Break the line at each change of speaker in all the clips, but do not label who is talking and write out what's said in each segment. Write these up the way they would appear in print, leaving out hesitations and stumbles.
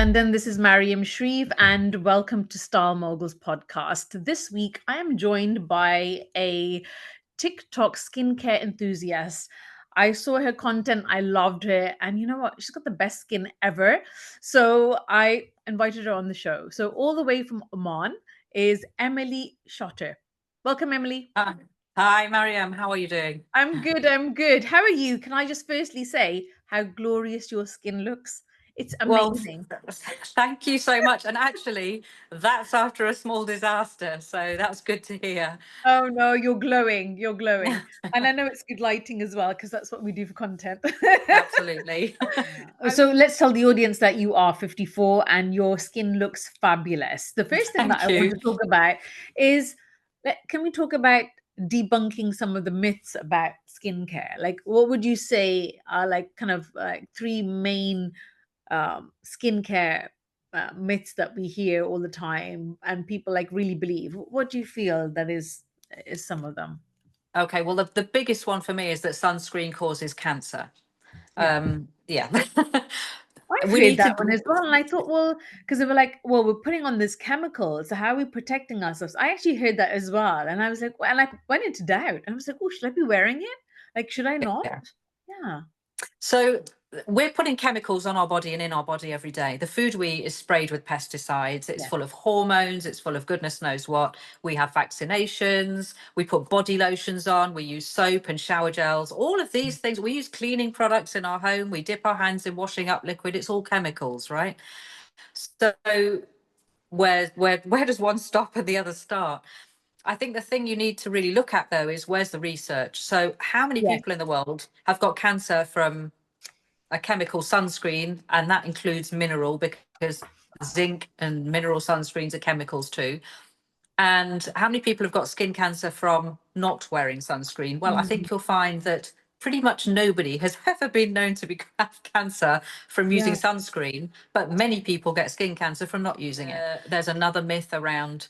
London. This is Maryum Sharif, and welcome to Style Moguls podcast. This week, I am joined by a TikTok skincare enthusiast. I saw her content, I loved her, and you know what? She's got the best skin ever. So I invited her on the show. So, all the way from Oman is Emily Shotter. Welcome, Emily.
Hi, Maryum. How are you doing?
I'm good. I'm good. How are you? Can I just firstly say how glorious your skin looks? It's
Well,
amazing.
thank you so much. And actually, that's after a small disaster. So that's good to hear.
Oh no, you're glowing. You're glowing. And I know it's good lighting as well, because that's what we do for content.
Absolutely.
So let's tell the audience that you are 54 and your skin looks fabulous. The first thing that I
Thank
want
you.
to talk about is can we talk about debunking some of the myths about skincare? Like, what would you say are like kind of like three main skincare myths that we hear all the time and people like really believe? What do you feel that is some of them?
Okay. Well, the biggest one for me is that sunscreen causes cancer.
Yeah.
Yeah.
I've
We
heard
need
that one
to.
as well. And I thought, well, because they were like, well, we're putting on this chemical. So how are we protecting ourselves? I actually heard that as well. And I was like, well, and I went into doubt. I was like, oh, should I be wearing it? Like, should I not?
Yeah.
Yeah.
So we're putting chemicals on our body and in our body every day. The food we eat is sprayed with pesticides. It's
Yeah.
full of hormones. It's full of goodness knows what. We have vaccinations. We put body lotions on. We use soap and shower gels. All of these things. We use cleaning products in our home. We dip our hands in washing up liquid. It's all chemicals, right? So where does one stop and the other start? I think the thing you need to really look at though is where's the research? So how many
Yes.
people in the world have got cancer from a chemical sunscreen, and that includes mineral because zinc and mineral sunscreens are chemicals too. And how many people have got skin cancer from not wearing sunscreen? Well, I
Mm,
think you'll find that pretty much nobody has ever been known to have cancer from using
yeah.
sunscreen, but many people get skin cancer from not using it. There's another myth around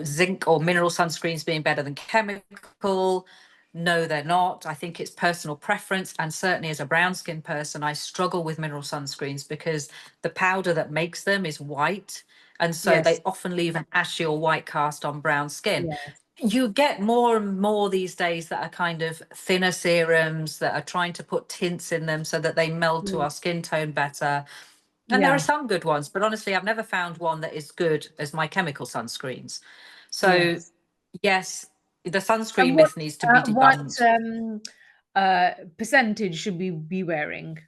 zinc or mineral sunscreens being better than chemical. No, they're not. I think it's personal preference. And certainly as a brown skin person, I struggle with mineral sunscreens because the powder that makes them is white. And so
Yes.
they often leave an ashy or white cast on brown skin.
Yes.
You get more and more these days that are kind of thinner serums that are trying to put tints in them so that they meld to
Mm,
our skin tone better. And there are
yeah.
some good ones, but honestly, I've never found one that is good as my chemical sunscreens. So,
Yes.
yes, the
And
sunscreen myth needs to be
what
debunked.
percentage should we be wearing?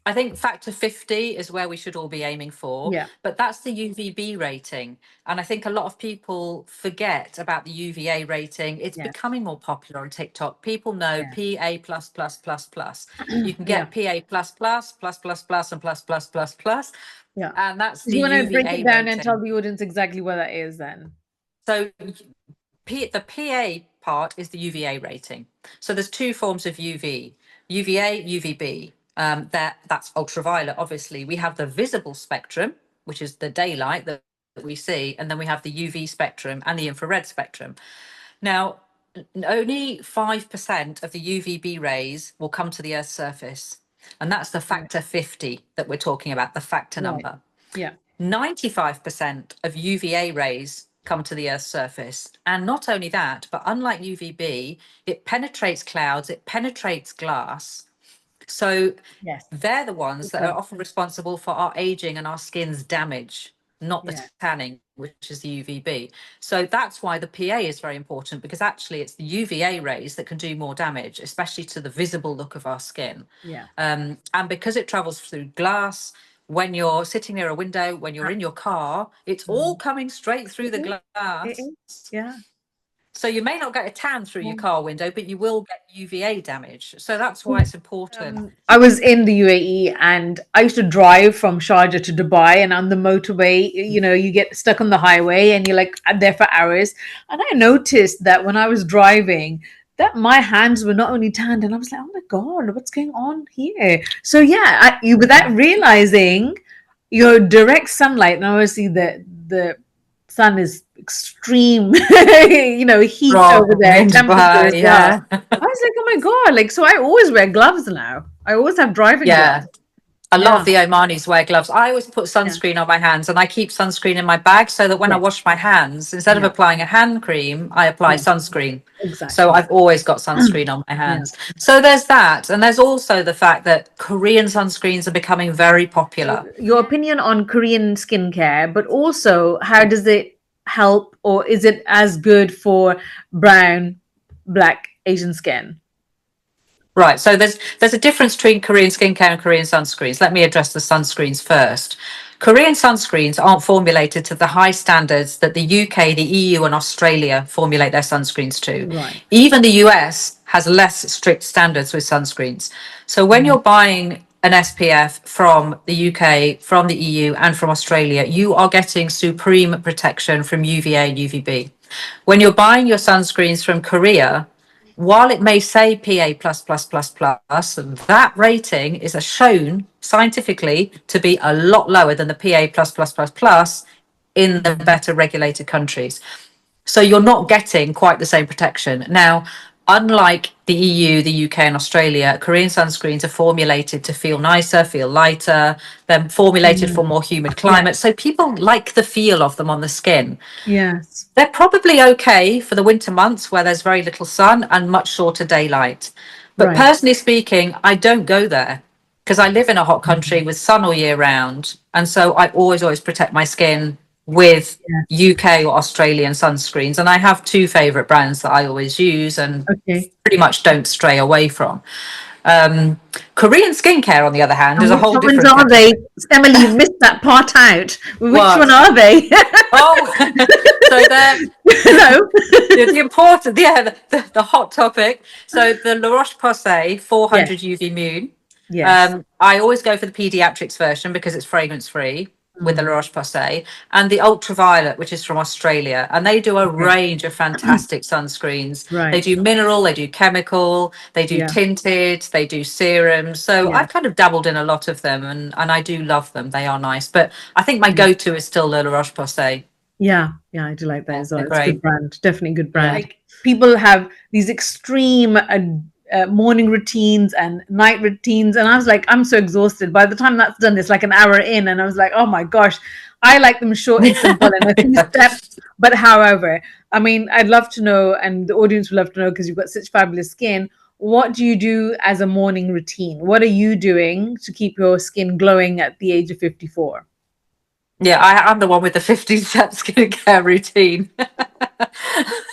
I think factor 50 is where we should all be aiming for,
Yeah.
but that's the UVB rating. And I think a lot of people forget about the UVA rating. It's
Yes.
becoming more popular on TikTok. People know
Yeah.
PA plus plus plus plus. You can
Yeah.
get PA plus plus plus plus plus and plus plus plus plus,
Yeah.
and that's
Do
the
you want to break
UVA
it down and tell
rating.
the audience exactly what that is then?
So the PA part is the UVA rating. So there's two forms of UV, UVA, UVB. That's ultraviolet, obviously. We have the visible spectrum, which is the daylight that we see, and then we have the UV spectrum and the infrared spectrum. Now, only 5% of the UVB rays will come to the Earth's surface. And that's the
Right.
factor 50 that we're talking about, the factor
Right.
number.
Yeah.
95% of UVA rays come to the Earth's surface. And not only that, but unlike UVB, it penetrates clouds, it penetrates glass. So
Yes.
they're the ones
It
that are
does.
often responsible for our aging and our skin's damage, not the
Yeah.
tanning, which is the UVB. So that's why the PA is very important, because actually it's the UVA rays that can do more damage, especially to the visible look of our skin.
Yeah.
And because it travels through glass, when you're sitting near a window, when you're in your car, it's all
Mm.
coming straight through
It
the
is. It
glass.
is. Yeah.
So you may not get a tan through your
Yeah.
car window, but you will get UVA damage. So that's why it's important.
I was in the UAE and I used to drive from Sharjah to Dubai, and on the motorway, you get stuck on the highway and you're like there for hours. And I noticed that when I was driving, that my hands were not only tanned, and I was like, oh my God, what's going on here? So yeah, without realizing your direct sunlight, and obviously the sun is extreme, heat over
From
there,
in
temperature as
Dubai,
well.
yeah.
I was like, oh my God. Like, so I always wear gloves now. I always have driving
Yeah.
gloves.
A lot of
Yeah.
the Omanis wear gloves. I always put
Yeah.
sunscreen on my hands, and I keep sunscreen in my bag so that when I
Yes.
wash my hands, instead of
Yeah.
applying a hand cream, I apply
Yeah.
sunscreen. So
Exactly.
I've always got sunscreen on my
Yeah.
hands. So there's that. And there's also the fact that Korean sunscreens are becoming very popular.
Your opinion on Korean skincare, but also how does it help, or is it as good for brown, black, Asian skin?
Right. So there's a difference between Korean skincare and Korean sunscreens. Let me address the sunscreens first. Korean sunscreens aren't formulated to the high standards that the UK, the EU, and Australia formulate their sunscreens to.
Right.
Even the US has less strict standards with sunscreens. So when
Mhm.
you're buying an SPF from the UK, from the EU, and from Australia, you are getting supreme protection from UVA and UVB. When you're buying your sunscreens from Korea, while it may say PA plus plus plus plus, that rating is shown scientifically to be a lot lower than the PA plus plus plus plus in the better regulated countries. So you're not getting quite the same protection. Now, unlike the EU, the UK, and Australia, Korean sunscreens are formulated to feel nicer, feel lighter. They're formulated for more humid
Yeah.
climates. So people like the feel of them on the skin.
Yes.
They're probably okay for the winter months where there's very little sun and much shorter daylight. But
Right.
personally speaking, I don't go there because I live in a hot country with sun all year round. And so I always protect my skin with
Yes.
UK or Australian sunscreens. And I have two favorite brands that I always use and
Okay.
pretty much don't stray away from. Korean skincare, on the other hand, is
And
a
which
whole
ones
different
are they?
category.
Emily, you missed that part out. Which one
What?
are they?
Oh, so they're
No.
the important, yeah, the hot topic. So the La Roche-Posay
Yes.
400 UV Moon.
Yes.
I always go for the pediatrics version because it's fragrance free with the La
Mm.
Roche-Posay, and the ultraviolet, which is from Australia, and they do a
Okay.
range of fantastic sunscreens. They
Right.
do mineral, they do chemical, they do
Yeah.
tinted, they do serums. So
Yeah.
I've kind of dabbled in a lot of them, and I do love them. They are nice, but I think my
Yeah.
go-to is still the La Roche-Posay.
Yeah. Yeah. I do like that
Yeah,
as well.
they're
It's a good
great.
brand. Definitely a good
Yeah.
brand. Like people have these extreme morning routines and night routines, and I was like, I'm so exhausted. By the time that's done, it's like an hour in, and I was like, oh my gosh, I like them short and simple and a few steps. But however, I mean, I'd love to know, and the audience would love to know because you've got such fabulous skin. What do you do as a morning routine? What are you doing to keep your skin glowing at the age of 54?
Yeah, I'm the one with the 50-step skincare routine.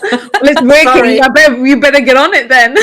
Well, it's working.
Sorry.
You better get on it then.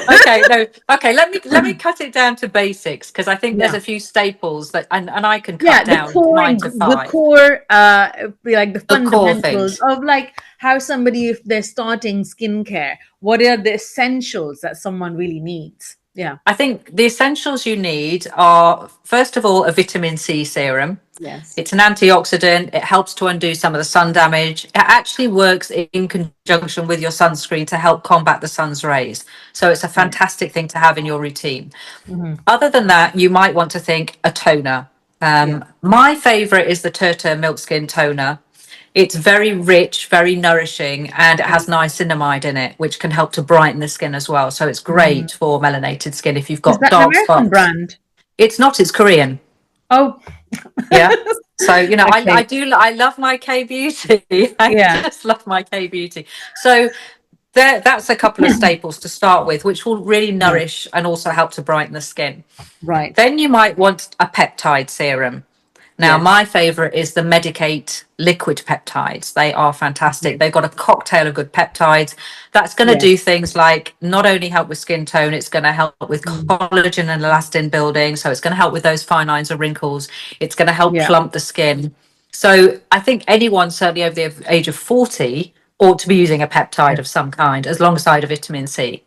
Okay, no. Okay, let me cut it down to basics because I think there's
Yeah.
a few staples that and I can cut
Yeah, the
down
core,
mine to
the
5.
core, like the
The core
fundamentals
things.
of like how somebody, if they're starting skincare, what are the essentials that someone really needs? Yeah.
I think the essentials you need are, first of all, a vitamin C serum.
Yes.
It's an antioxidant. It helps to undo some of the sun damage. It actually works in conjunction with your sunscreen to help combat the sun's rays. So it's a
Right.
fantastic thing to have in your routine.
Hmm.
Other than that, you might want to think a toner.
Yeah.
My favorite is the Turtle Milk Skin Toner. It's very rich, very nourishing, and it has niacinamide in it, which can help to brighten the skin as well. So it's
Mm.
great for melanated skin if you've
Is
got
that an
dark
American
spots.
brand?
It's not, it's Korean.
Oh,
Yeah. So,
okay.
I love my K beauty. I
Yeah.
just love my K beauty. So that's a couple of staples to start with, which will really
Yeah.
nourish and also help to brighten the skin.
Right.
Then you might want a peptide serum. Now,
Yes.
my favorite is the Medicate liquid peptides. They are fantastic.
Okay.
They've got a cocktail of good peptides. That's going to
Yes.
do things like not only help with skin tone, it's going to help with
Mm.
collagen and elastin building. So it's going to help with those fine lines and wrinkles. It's going to help
Yeah.
plump the skin. So I think anyone, certainly over the age of 40, ought to be using a peptide of some kind alongside a vitamin C.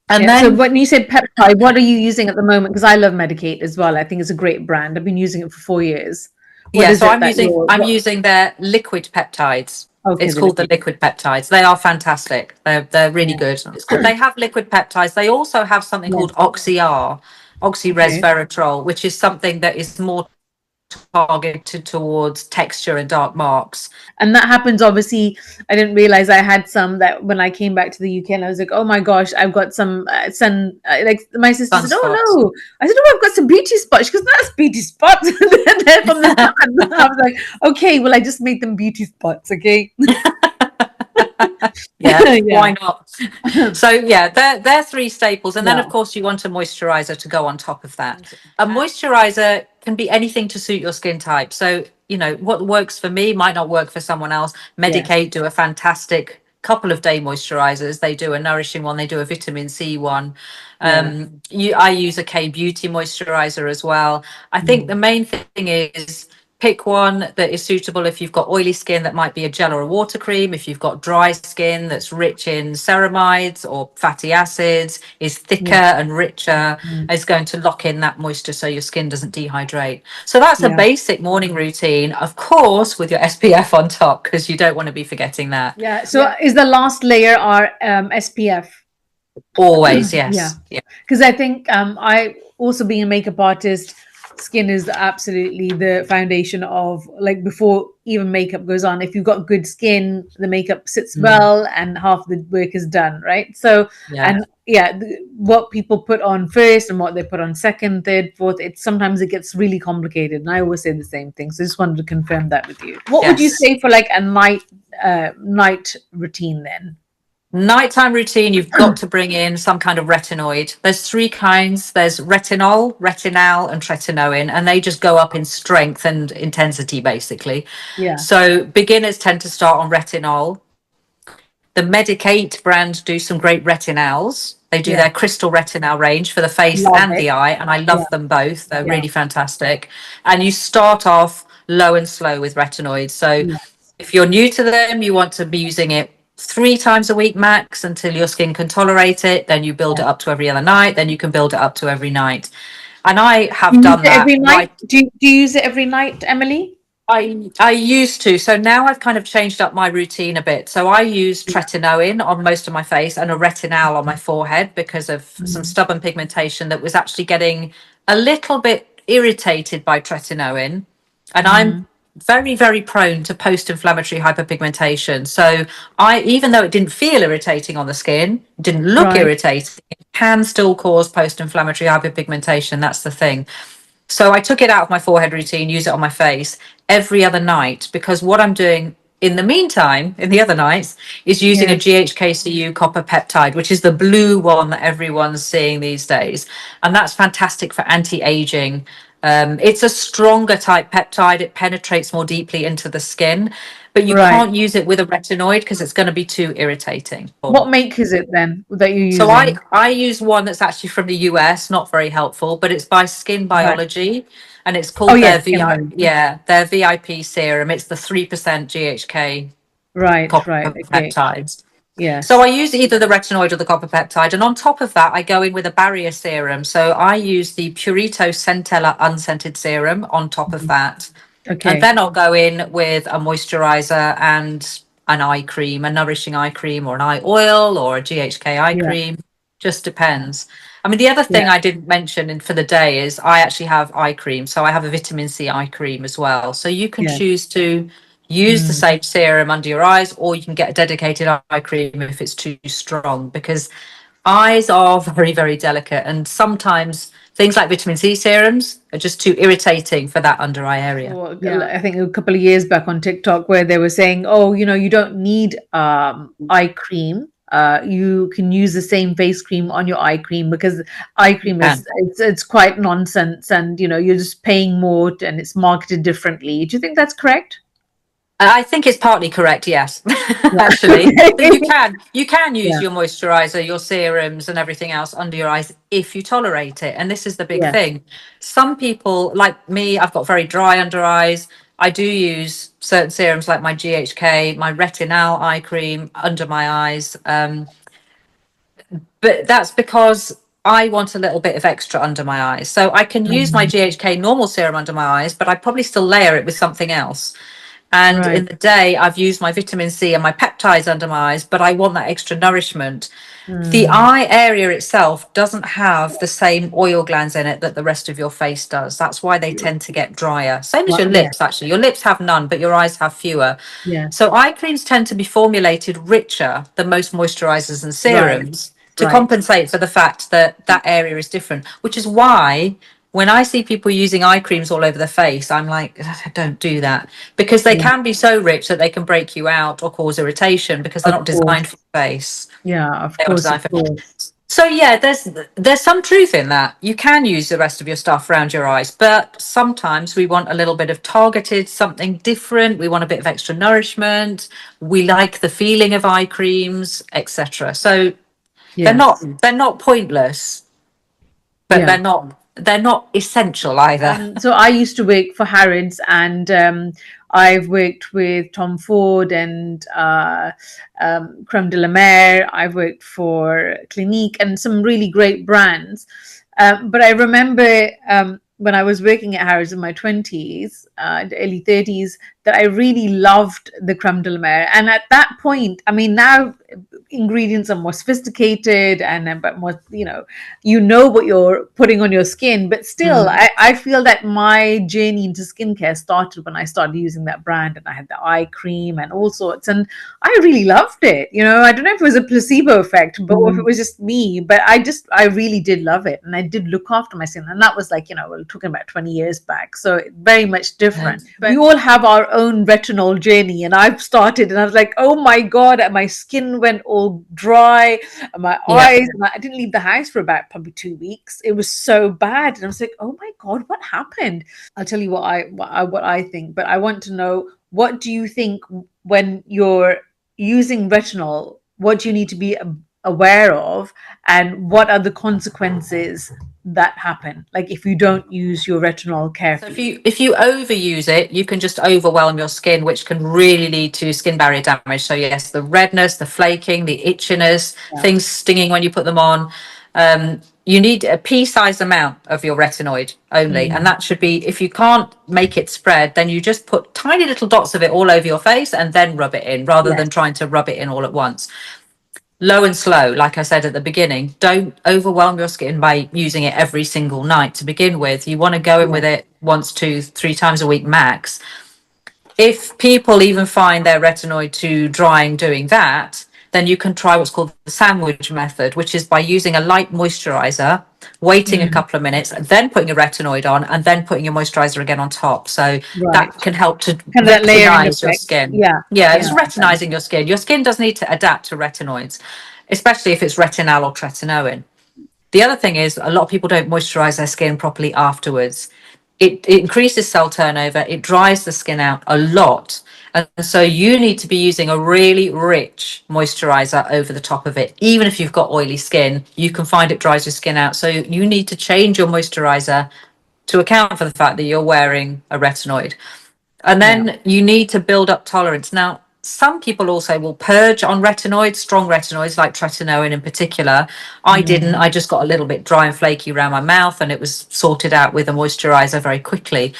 And
Yeah. So
then
when you say peptide, what are you using at the moment? Because I love Medicate as well. I think it's a great brand. I've been using it for 4 years. What
Yeah,
is
so
it that you're?
I'm using their liquid peptides.
Okay,
It's
the
called the
liquid.
liquid peptides. They are fantastic. They're really
Yeah.
good. They have liquid peptides. They also have something
Yes.
called OxyR,
Okay.
oxyresveratrol, which is something that is more targeted towards texture and dark marks.
And that happens, obviously. I didn't realize I had some that when I came back to the UK, and I was like, oh my gosh, I've got some like my sister said, oh
Sunspots.
no. I said, oh, I've got some beauty spots. She goes, that's beauty spots. They're from the sun. I was like, okay, well, I just made them beauty spots. Okay.
Yeah,
Yeah.
why not? So yeah, they're three staples, and then
Yeah.
of course you want a moisturizer to go on top of that. A moisturizer can be anything to suit your skin type. So you know what works for me might not work for someone else.
Yes.
Medicate do a fantastic couple of day moisturizers. They do a nourishing one, they do a vitamin C one.
Yeah.
I use a K Beauty moisturizer as well. I think the main thing is pick one that is suitable if you've got oily skin, that might be a gel or a water cream. If you've got dry skin that's rich in ceramides or fatty acids, is thicker
Yeah.
and richer, is going to lock in that moisture so your skin doesn't dehydrate. So that's a
Yeah.
basic morning routine, of course, with your SPF on top, because you don't want to be forgetting that.
Yeah. So is the last layer our SPF?
Always,
Yeah.
yes. Yeah.
Because I think I also being a makeup artist, skin is absolutely the foundation of, like, before even makeup goes on. If you've got good skin, the makeup sits well and half the work is done, right? So,
Yeah.
and yeah, what people put on first and what they put on second, third, fourth, it sometimes it gets really complicated. And I always say the same thing. So I just wanted to confirm that with you. What would you
Yes.
say for like a night routine then?
Nighttime routine, you've got to bring in some kind of retinoid. There's three kinds. There's retinol, retinal, and tretinoin, and they just go up in strength and intensity, basically.
Yeah.
So beginners tend to start on retinol. The Medicate brand do some great retinols. They do
Yeah.
their crystal retinol range for the face
Love
and
it.
the eye, and I
Yeah.
love them both. They're
Yeah.
really fantastic. And you start off low and slow with retinoids. So
Yeah.
if you're new to them, you want to be using it 3 times a week max until your skin can tolerate it. Then you build it up to every other night. Then you can build it up to every night. And I have
You use
done
it
that
every night?
right.
Do you use it every night, Emily?
I used to. So now I've kind of changed up my routine a bit. So I use
Yeah.
tretinoin on most of my face and a retinal on my forehead because of some stubborn pigmentation that was actually getting a little bit irritated by tretinoin. And I'm very, very prone to post-inflammatory hyperpigmentation. So even though it didn't feel irritating on the skin, didn't look
Right.
irritating, it can still cause post-inflammatory hyperpigmentation. That's the thing. So I took it out of my forehead routine, use it on my face every other night, because what I'm doing in the meantime, in the other nights, is using a
Yeah.
GHKCU copper peptide, which is the blue one that everyone's seeing these days. And that's fantastic for anti-aging. It's a stronger type peptide. It penetrates more deeply into the skin, but you
Right.
can't use it with a retinoid because it's going to be too irritating.
What make is it then that you're
So I
using?
I use one that's actually from the US, not very helpful, but it's by Skin
Right.
Biology, and it's
Oh
called
yes,
their VI,
Kimberly.
yeah, their VIP serum. It's the 3% GHK
Right.
copper
Right. Okay.
peptides. So I
Yes.
use either the retinoid or the copper peptide, and on top of that, I go in with a barrier serum. So I use the Purito Centella unscented serum on top of that. And
Okay.
then I'll go in with a moisturizer and an eye cream, a nourishing eye cream, or an eye oil, or a GHK eye
Yeah.
cream. Just depends. I mean, the other
Yeah.
thing I didn't mention for the day is I actually have eye cream. So I have a vitamin C eye cream as well. So you can
Yeah.
choose to use the
Mm.
same serum under your eyes, or you can get a dedicated eye cream if it's too strong, because eyes are very, very delicate. And sometimes things like vitamin C serums are just too irritating for that under eye area.
Or I think a couple of years back on TikTok where they were saying, "Oh, you don't need eye cream. You can use the same face cream on your eye cream because eye cream is
And
it's quite nonsense, and you're just paying more and it's marketed differently." Do you think that's correct?
I think it's partly correct, yes.
Yeah.
Actually, that
Okay.
you can use
Yeah.
your moisturizer, your serums, and everything else under your eyes if you tolerate it. And this is the big
Yeah.
thing. Some people, like me, I've got very dry under eyes. I do use certain serums like my GHK, my retinal eye cream under my eyes. But that's because I want a little bit of extra under my eyes. So I can use my
Mm.
GHK normal serum under my eyes, but I probably still layer it with something else. And in
Right.
the day, I've used my vitamin C and my peptides under my eyes, but I want that extra nourishment. The
Mm.
eye area itself doesn't have the same oil glands in it that the rest of your face does. That's why they tend to get drier. Same as
Well,
your
yeah.
lips, actually. Your lips have none, but your eyes have fewer.
Yes.
So eye creams tend to be formulated richer than most moisturizers and
Right.
serums to
Right.
compensate for the fact that that area is different, which is why when I see people using eye creams all over the face, I'm like, don't do that, because they
Yeah.
can be so rich that they can break you out or cause irritation because they're
Of
not
course.
designed for the face.
Yeah. Of
They are
course. Of
designed for.
course.
So yeah, there's some truth in that. You can use the rest of your stuff around your eyes, but sometimes we want a little bit of targeted something different. We want a bit of extra nourishment. We like the feeling of eye creams, etc. So
Yes.
they're not pointless, but
Yeah.
they're not essential either.
So I used to work for Harrods, and I've worked with Tom Ford and Creme de la Mer. I've worked for Clinique and some really great brands. But I remember when I was working at Harrods in my 20s, early 30s, that I really loved the Creme de la Mer. And at that point, I mean, now ingredients are more sophisticated and but more, you know what you're putting on your skin, but still
Mm.
I feel that my journey into skincare started when I started using that brand, and I had the eye cream and all sorts, and I really loved it. I don't know if it was a placebo effect, but or if it
Mm.
was just me, but I really did love it, and I did look after my skin, and that was like, we're talking about 20 years back, so very much different. But we all have our own retinol journey, and I've started and I was like, oh my god, and my skin went all dry, and my
Yeah.
eyes, and I didn't leave the house for about probably 2 weeks. It was so bad, and I was like, oh my god, what happened? I'll tell you what I think, but I want to know, what do you think when you're using retinol? What do you need to be aware of, and what are the consequences that happen, like if you don't use your retinol
So
carefully?
if you overuse it, you can just overwhelm your skin, which can really lead to skin barrier damage. So yes, the redness, the flaking, the itchiness,
Yeah.
things stinging when you put them on. You need a pea-sized amount of your retinoid only, and
Mm.
that should be. If you can't make it spread, then you just put tiny little dots of it all over your face and then rub it in, rather
Yes.
than trying to rub it in all at once. Low and slow, like I said at the beginning. Don't overwhelm your skin by using it every single night to begin with. You want to go in
Yeah.
with it once, two, three times a week max. If people even find their retinoid too drying doing that, then you can try what's called the sandwich method, which is by using a light moisturizer, waiting a
Mm.
couple of minutes, then putting your retinoid on, and then putting your moisturizer again on top. So
Right.
that can help to
Kind of that layering
retinize your
effect.
skin.
Yeah.
Yeah,
Yeah.
it's retinizing your skin. Your skin does need to adapt to retinoids, especially if it's retinal or tretinoin. The other thing is a lot of people don't moisturize their skin properly afterwards. It increases cell turnover, it dries the skin out a lot. And so you need to be using a really rich moisturizer over the top of it. Even if you've got oily skin, you can find it dries your skin out. So you need to change your moisturizer to account for the fact that you're wearing a retinoid. And
Yeah.
then you need to build up tolerance. Now, some people also will purge on retinoids, strong retinoids like tretinoin in particular. I didn't.
Mm.
I just got a little bit dry and flaky around my mouth, and it was sorted out with a moisturizer very quickly.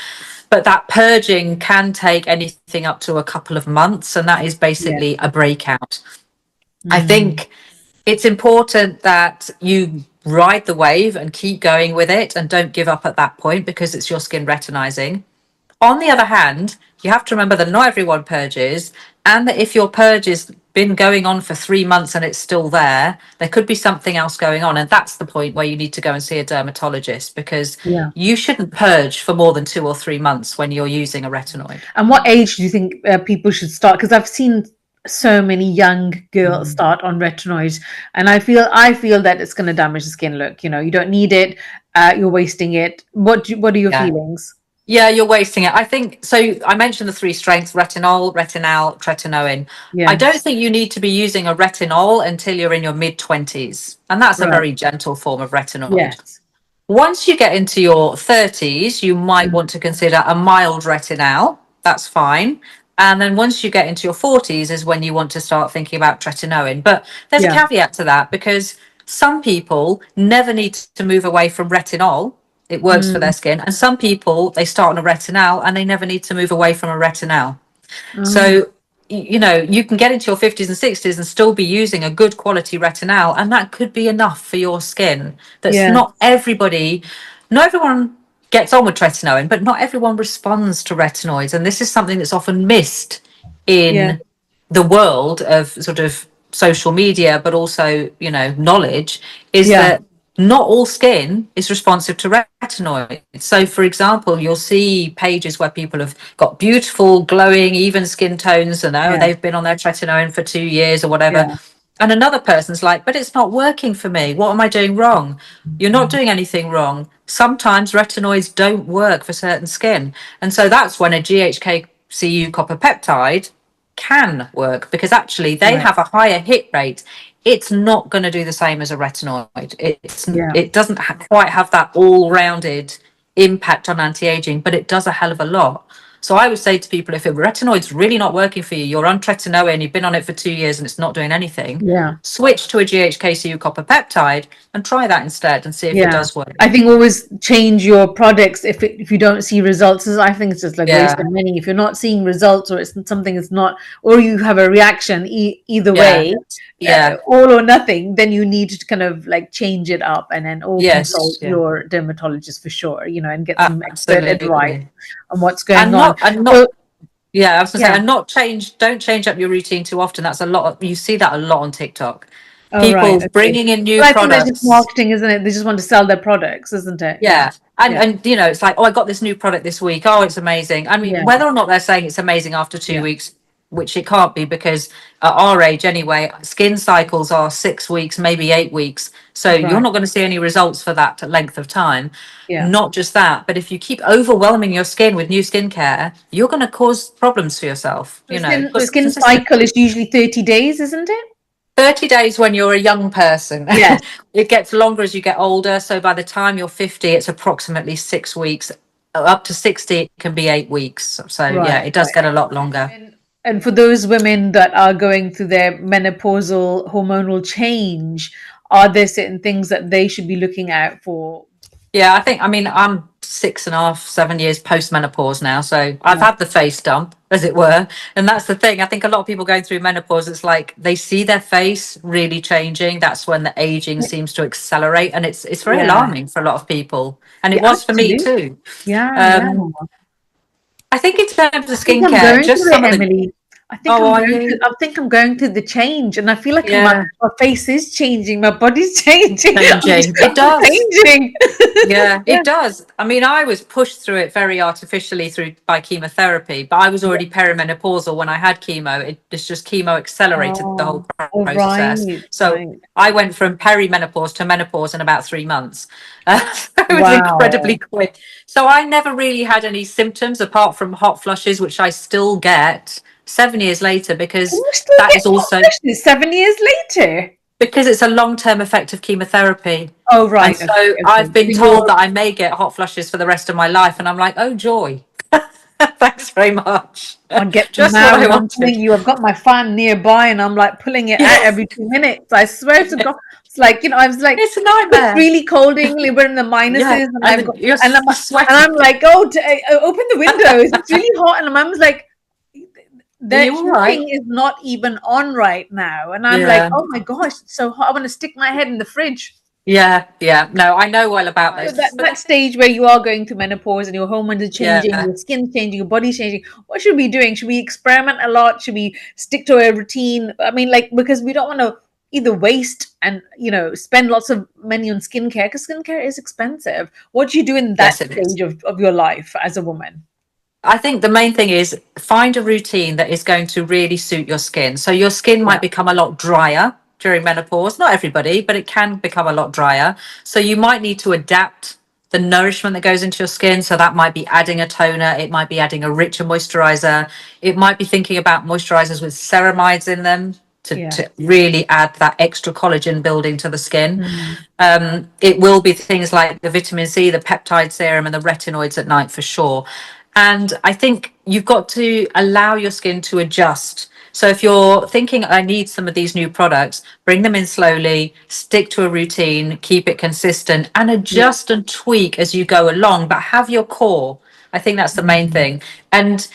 But that purging can take anything up to a couple of months, and that is
Yeah.
basically a breakout. I
Mm.
think it's important that you ride the wave and keep going with it and don't give up at that point because it's your skin retinizing. On the other hand, you have to remember that not everyone purges, and that if your purge has been going on for 3 months and it's still there could be something else going on. And that's the point where you need to go and see a dermatologist, because
Yeah.
you shouldn't purge for more than 2 or 3 months when you're using a retinoid.
And what age do you think people should start? Because I've seen so many young girls
Mm.
start on retinoids, and I feel that it's going to damage the skin. Look, you don't need it. You're wasting it. What are your
Yeah.
feelings?
Yeah, you're wasting it. I think so. I mentioned the three strengths: retinol, retinal, tretinoin. I
Yeah.
don't think you need to be using a retinol until you're in your mid 20s. And that's a
Right.
very gentle form of retinoid.
Yes.
Once you get into your 30s, you might
Mm.
want to consider a mild retinal. That's fine. And then once you get into your 40s is when you want to start thinking about tretinoin. But there's a
Yeah.
caveat to that, because some people never need to move away from retinol. It works for their
Mm.
skin. And some people, they start on a retinal and they never need to move away from a retinal.
Oh,
So, you know, you can get into your 50s and 60s and still be using a good quality retinol, and that could be enough for your skin. That's
yeah,
not everybody, not everyone gets on with tretinoin, but not everyone responds to retinoids. And this is something that's often missed
yeah,
in the world of sort of social media, but also, you know, knowledge, is
yeah,
that not all skin is responsive to retinoids. So, for example, you'll see pages where people have got beautiful, glowing, even skin tones, and oh,
yeah,
they've been on their tretinoin for 2 years or whatever.
yeah,
And another person's like, but it's not working for me. What am I doing wrong? You're not doing anything wrong. Sometimes retinoids don't work for certain skin. And so that's when a GHK-Cu copper peptide can work, because actually they
right,
have a higher hit rate. It's not going to do the same as a retinoid.
yeah.
It doesn't quite have that all-rounded impact on anti-aging, but it does a hell of a lot. So I would say to people, if a retinoid's really not working for you, you're on tretinoin, you've been on it for 2 years and it's not doing anything,
Yeah.
switch to a GHK-Cu copper peptide and try that instead and see if it
Yeah.
does work.
I think always change your products if you don't see results. I think it's just like
Yeah,
wasting money. If you're not seeing results, or it's something is not, or you have a reaction either
yeah,
way,
yeah,
all or nothing, then you need to kind of like change it up and then or consult
yes, yeah,
your dermatologist for sure, and get some expert advice
absolutely.
on what's going
And
on.
not
So
Yeah, I was gonna say,
yeah.
and not change. Don't change up your routine too often. That's a lot. You see that a lot on TikTok.
All right.
People
Okay.
bringing in new
Well, I think that's just
products.
marketing, isn't it? They just want to sell their products, isn't it? Yeah.
Yeah, and
Yeah.
you know, it's like, oh, I got this new product this week. Oh, it's amazing. I mean,
Yeah.
whether or not they're saying it's amazing after two
Yeah.
weeks, which it can't be, because at our age anyway, skin cycles are 6 weeks, maybe 8 weeks. So you're
Right.
not going to see any results for that length of time.
Yeah.
Not just that, but if you keep overwhelming your skin with new skincare, you're going to cause problems for yourself.
The
You know, because
skin cycle is usually 30 days, isn't it?
30 days when you're a young person.
Yes.
It gets longer as you get older. So by the time you're 50, it's approximately 6 weeks. Up to 60, it can be 8 weeks. So yeah,
Right,
it does
right.
get a lot longer.
And for those women that are going through their menopausal hormonal change, are there certain things that they should be looking out for?
Yeah, I mean, I'm 6.5, 7 years post-menopause now. So I've
Yeah.
had the face dump, as it were. And that's the thing. I think a lot of people going through menopause, it's like they see their face really changing. That's when the aging seems to accelerate. And it's very
Yeah.
alarming for a lot of people. And it
Yeah,
was for me
absolutely.
too.
Yeah, yeah.
Um, I think in terms of
I think I'm
skincare,
going
just
through it,
some of the.
Emily.
Oh, are you?
I think I'm going through the change, and I feel like
Yeah,
my face is changing, my body's changing.
changing. It
I'm
does.
changing.
Yeah,
Yeah.
it does. I mean, I was pushed through it very artificially through by chemotherapy, but I was
Yeah.
already perimenopausal when I had chemo. It's just chemo accelerated the
Oh,
whole
oh,
process.
right,
So
right.
I went from perimenopause to menopause in about 3 months. It was incredibly
Wow.
quick. So I never really had any symptoms apart from hot flushes, which I still get 7 years later,
Can
because
you still
that
get
is
hot
also
flushes 7 years later?
because it's a long-term effect of chemotherapy.
Oh,
And
right.
so
Okay, okay.
I've been
So
told
you're
that I may get hot flushes for the rest of my life. And I'm like, oh, joy. Thanks very much.
I get them
Just what
now,
I
and I'm telling
wanted.
you, I've got my fan nearby, and I'm like pulling it out
Yeah,
every 2 minutes. I swear to God, it's like I was like,
it's a
if it's
nightmare.
really cold in England, we're in the
Yeah.
minuses, and
And
I've
then
got,
you're
and
sweating.
I'm like, oh, open the windows. It's really hot, and mum's like,
Are
the
you all right?
heating is not even on right now, and I'm like,
Yeah.
oh my gosh, it's so hot. I want to stick my head in the fridge.
Yeah. Yeah. No, I know well about
So
those. But
that stage where you are going through menopause and your hormones are changing,
yeah.
your skin's changing, your body's changing, what should we be doing? Should we experiment a lot? Should we stick to a routine? I mean, like, because we don't want to either waste and spend lots of money on skincare, because skincare is expensive. What do you do in
Yes,
that
it is.
stage of your life as a woman?
I think the main thing is find a routine that is going to really suit your skin. So your skin
Yeah.
might become a lot drier during menopause. Not everybody, but it can become a lot drier. So you might need to adapt the nourishment that goes into your skin. So that might be adding a toner, it might be adding a richer moisturizer, it might be thinking about moisturizers with ceramides in them
Yeah.
to really add that extra collagen building to the skin.
Mhm.
It will be things like the vitamin C, the peptide serum, and the retinoids at night for sure. And I think you've got to allow your skin to adjust. So if you're thinking, I need some of these new products, bring them in slowly, stick to a routine, keep it consistent, and
Yeah.
adjust and tweak as you go along, but have your core. I think that's the main
Mhm.
thing. And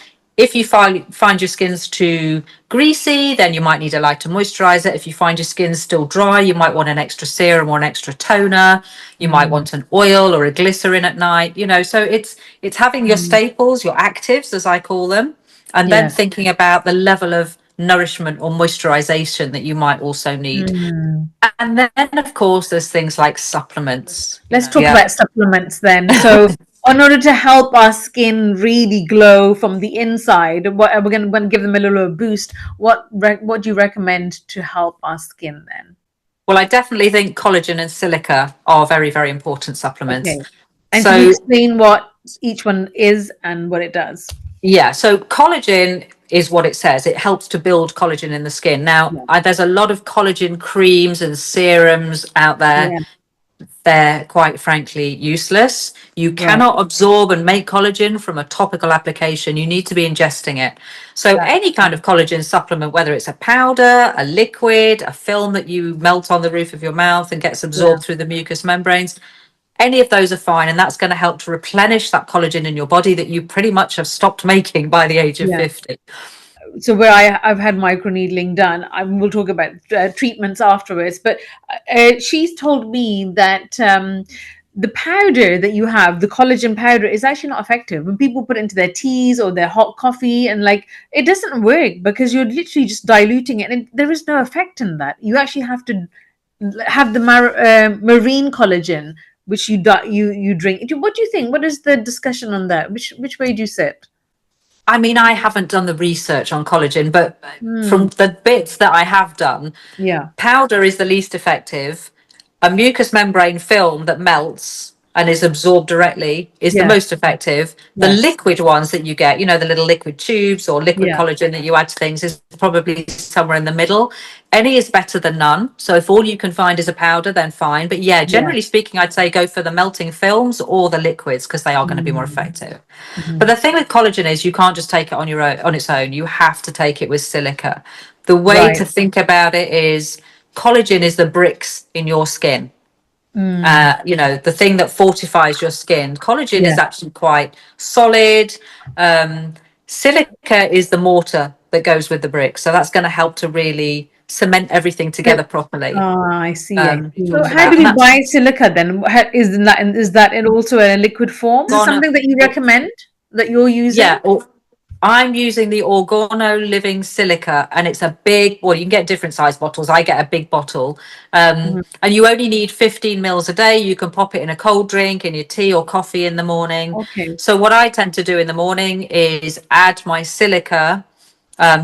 If you find your skin's too greasy, then you might need a lighter moisturizer. If you find your skin's still dry, you might want an extra serum or an extra toner. You might want an oil or a glycerin at night. So it's having your staples, your actives, as I call them, and then
Yes.
thinking about the level of nourishment or moisturization that you might also need. And then, of course, there's things like supplements.
Let's talk
Yeah.
about supplements then. So, in order to help our skin really glow from the inside, what we're going to give them a little boost. What do you recommend to help our skin then?
Well, I definitely think collagen and silica are very, very important supplements.
Okay. And can you
So,
explain what each one is and what it does?
yeah, so collagen is what it says. It helps to build collagen in the skin. Now,
Yeah.
there's a lot of collagen creams and serums out there.
Yeah.
They're quite frankly useless. You
Right.
cannot absorb and make collagen from a topical application. You need to be ingesting it. So,
That.
any kind of collagen supplement, whether it's a powder, a liquid, a film that you melt on the roof of your mouth and gets
Yeah.
absorbed through the mucous membranes, any of those are fine. And that's going to help to replenish that collagen in your body that you pretty much have stopped making by the age of
Yeah.
50.
So where I've had microneedling done, we'll talk about treatments afterwards. But she's told me that the powder that you have, the collagen powder, is actually not effective. When people put it into their teas or their hot coffee, and like it doesn't work because you're literally just diluting it, and there is no effect in that. You actually have to have the marine collagen, which you drink. What do you think? What is the discussion on that? Which way do you sit?
I mean, I haven't done the research on collagen, but from
Hmm.
the bits that I have done,
Yeah.
powder is the least effective. A mucous membrane film that melts and is absorbed directly is the
Yes.
most effective. The
Yes.
liquid ones that you get, the little liquid tubes or liquid
Yeah.
collagen that you add to things, is probably somewhere in the middle. Any is better than none. So if all you can find is a powder, then fine. But yeah,
Yeah.
generally speaking, I'd say go for the melting films or the liquids because they are going to be more
Mm.
effective. But
Mhm.
the thing with collagen is you can't just take it on your own on its own. You have to take it with silica. The way
Right.
to think about it is collagen is the bricks in your skin.
Mm.
The thing that fortifies your skin. Collagen
Yeah.
is actually quite solid. Um, Silica is the mortar that goes with the bricks. So that's going to help to really cement everything
But
together properly.
I see. I see. So
Talks
how
about,
do
and
we
that's
buy silica then? Is that in also a liquid form? Is it
gone.
something that you recommend that you're using?
Yeah, I'm using the Organo Living Silica, and it's a big. Well, you can get different size bottles. I get a big bottle,
Mhm.
and you only need 15 mils a day. You can pop it in a cold drink, in your tea or coffee in the morning.
Okay.
So what I tend to do in the morning is add my silica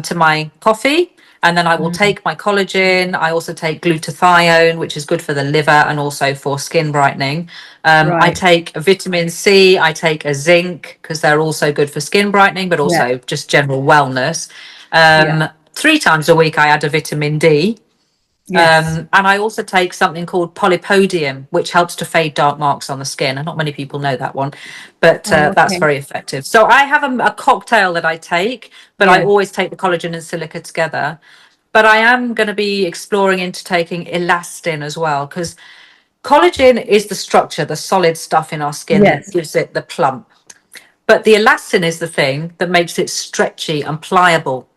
to my coffee. And then I will
Mm.
take my collagen. I also take glutathione, which is good for the liver and also for skin brightening. I
Right.
take a vitamin C. I take a zinc because they're also good for skin brightening, but
Yeah.
also just general wellness.
Yeah.
3 times a week, I add a vitamin D.
Yes.
And I also take something called polypodium, which helps to fade dark marks on the skin. And not many people know that one, but
Oh,
that's
okay.
very effective. So I have a cocktail that I take, but I
Yeah.
always take the collagen and silica together. But I am going to be exploring into taking elastin as well, because collagen is the structure, the solid stuff in our skin that
Yes.
gives it the plump. But the elastin is the thing that makes it stretchy and pliable.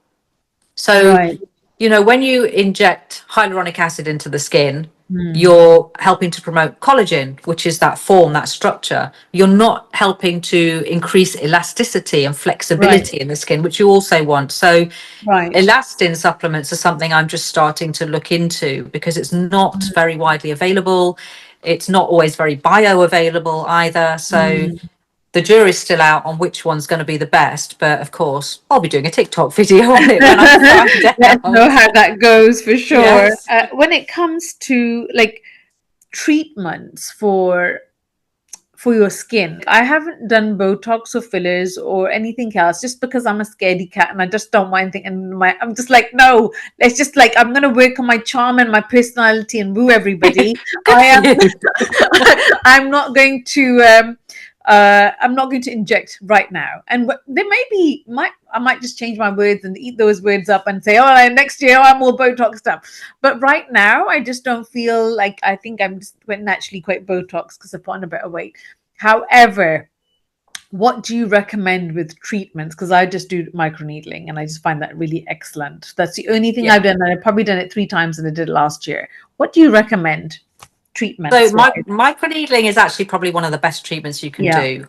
So,
Right.
when you inject hyaluronic acid into the skin,
Mm.
you're helping to promote collagen, which is that form, that structure. You're not helping to increase elasticity and
Right.
flexibility in the skin, which you also want. So,
Right.
elastin supplements are something I'm just starting to look into because it's not very widely available. It's not always very bioavailable either. So,
Mm.
the jury's still out on which one's going to be the best, but of course, I'll be doing a TikTok video on it when I find
Let us know
out.
how that goes for sure.
Yes.
When it comes to like treatments for your skin, I haven't done Botox or fillers or anything else just because I'm a scaredy cat and I just don't want anything. And I'm just like, no, let's just like, I'm going to work on my charm and my personality and woo everybody.
Good
I
for
am,
you.
I'm not going to, I'm not going to inject right now. And there may be, I might just change my words and eat those words up and say, oh, next year I'm all Botox stuff. But right now, I just don't feel like, I think I'm just naturally quite Botox because I've put on a bit of weight. However, what do you recommend with treatments? Because I just do microneedling and I just find that really excellent. That's the only thing
Yeah.
I've done. And I've probably done it 3 times and I did it last year. What do you recommend
So
treatments wise?
microneedling is actually probably one of the best treatments you can
Yeah.
do.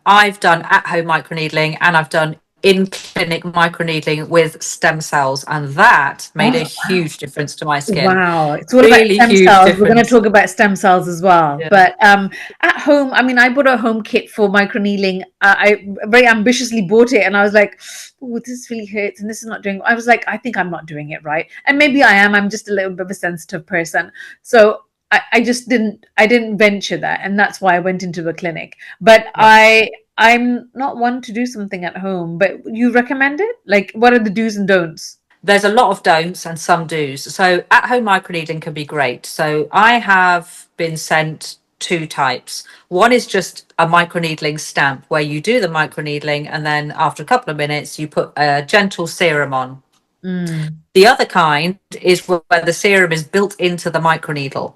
I've done at-home microneedling and I've done in-clinic microneedling with stem cells, and that made a
Oh,
huge difference to my skin.
wow. It's all about
Really
stem
huge
cells. We're going to
difference.
talk about stem cells as well.
Yeah.
But at home, I mean, I bought a home kit for microneedling. I very ambitiously bought it and I was like, oh, this really hurts and this is not doing. I was like, I think I'm not doing it right. And maybe I am. I'm just a little bit of a sensitive person. So I just I didn't venture that. And that's why I went into a clinic. But
Yeah.
I'm not one to do something at home. But you recommend it? Like, what are the do's and don'ts?
There's a lot of don'ts and some do's. So at home microneedling can be great. So I have been sent two types. One is just a microneedling stamp where you do the microneedling and then after a couple of minutes you put a gentle serum on.
Mm,
The other kind is where the serum is built into the microneedle.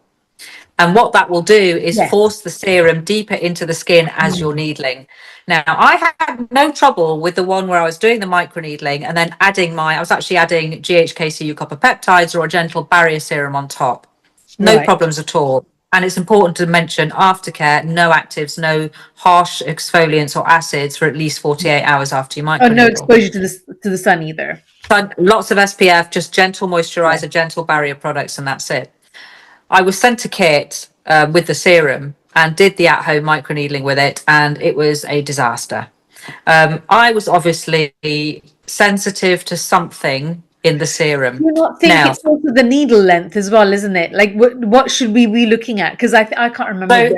And what that will do is
yes.
force the serum deeper into the skin as you're
Mm,
needling. Now, I had no trouble with the one where I was doing the microneedling and then I was actually adding GHKCU copper peptides or a gentle barrier serum on top. No
right.
problems at all. And it's important to mention aftercare, no actives, no harsh exfoliants or acids for at least 48 hours after your
Oh, no
microneedle.
exposure to the sun either.
Lots of SPF, just gentle
Yeah.
moisturizer, gentle barrier products, and that's it. I was sent a kit with the serum and did the at-home microneedling with it, and it was a disaster. I was obviously sensitive to something in the
Do
serum.
you not think
Now,
it's also the needle length as well, isn't it? Like, what should we be looking at? Because I can't remember
so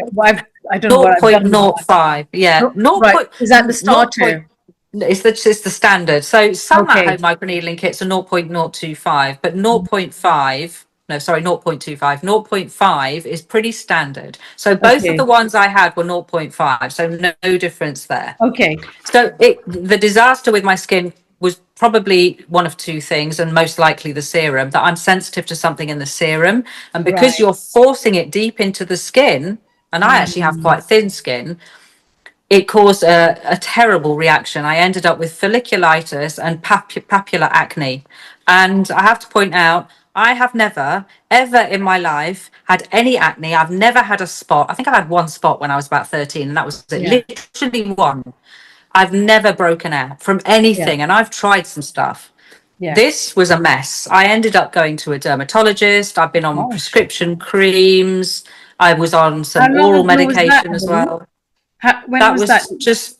I don't know what I've done with that.
0.05, yeah,
No, right. Is that the
0.
starter?
It's the standard. So some
Okay.
at-home microneedling kits are 0.025, but zero point 0.5, no, sorry, 0.25, zero point 0.5 is pretty standard. So both of the
Okay.
ones I had were zero point 0.5, so no difference there.
Okay.
So the disaster with my skin was probably one of two things, and most likely the serum, that I'm sensitive to something in the serum. And because
Right.
you're forcing it deep into the skin, and I actually have
Mm,
quite thin skin, it caused a terrible reaction. I ended up with folliculitis and papular acne. And I have to point out, I have never, ever in my life had any acne. I've never had a spot. I think I had one spot when I was about 13, and that was it,
yeah.
literally one. I've never broken out from
Yeah.
anything, and I've tried some stuff.
Yeah.
This was a mess. I ended up going to a dermatologist. I've been on
Gosh.
prescription creams. I was on
How
some
long
oral
ago was that,
medication as
Abby?
well.
When
That
was that?
was just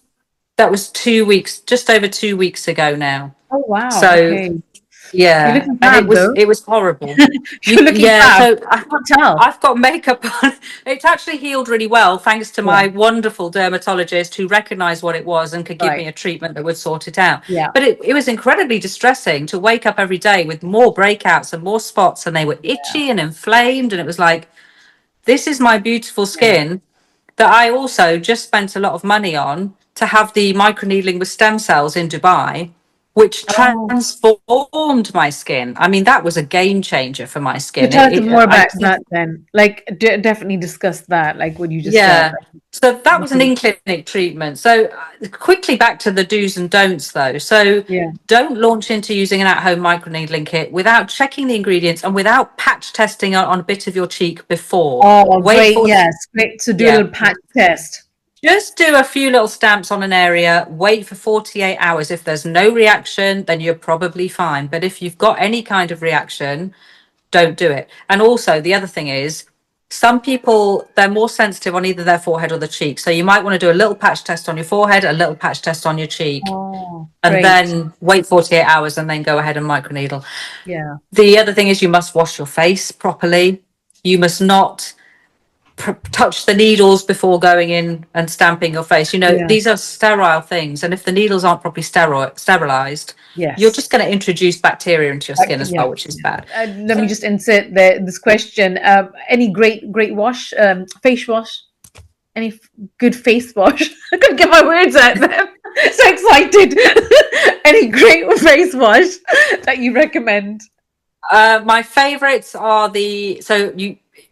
that was 2 weeks, just over 2 weeks ago now.
Oh, wow.
So
Okay. You're
yeah,
looking
and
fab, though.
it was horrible.
You're looking
Yeah,
fab.
so
Can't tell.
I've got makeup on. It's actually healed really well, thanks to
Yeah.
my wonderful dermatologist who recognized what it was and could give
Right.
me a treatment that would sort it out.
Yeah.
But it was incredibly distressing to wake up every day with more breakouts and more spots, and they were
Yeah.
itchy and inflamed. And it was like, this is my beautiful
Yeah.
skin that I also just spent a lot of money on to have the microneedling with stem cells in Dubai, which
Oh.
transformed my skin. I mean, that was a game changer for my
So
skin.
tell us more about that then. Like, definitely discuss that, like what you just said.
Yeah. So that was an
Like,
in-clinic treatment. So quickly back to the do's and don'ts though. So
yeah.
don't launch into using an at-home microneedling kit without checking the ingredients and without patch testing on a bit of your cheek before.
Oh,
Wait
great.
for,
Yes. Great. So do a
yeah.
little patch test.
Just do a few little stamps on an area, wait for 48 hours. If there's no reaction, then you're probably fine. But if you've got any kind of reaction, don't do it. And also, the other thing is, some people, they're more sensitive on either their forehead or the cheek. So you might want to do a little patch test on your forehead, a little patch test on your cheek,
Oh,
and
great.
then wait 48 hours and then go ahead and microneedle.
Yeah.
The other thing is, you must wash your face properly. You must not touch the needles before going in and stamping your face. You know,
Yeah.
these are sterile things. And if the needles aren't properly sterilized, you're
Yes.
just going to introduce bacteria into your skin as
Yeah.
well, which is bad.
Let me just insert this question. Any great wash, face wash? Any good face wash? I couldn't get my words out there. So excited. Any great face wash that you recommend?
My favorites are the, so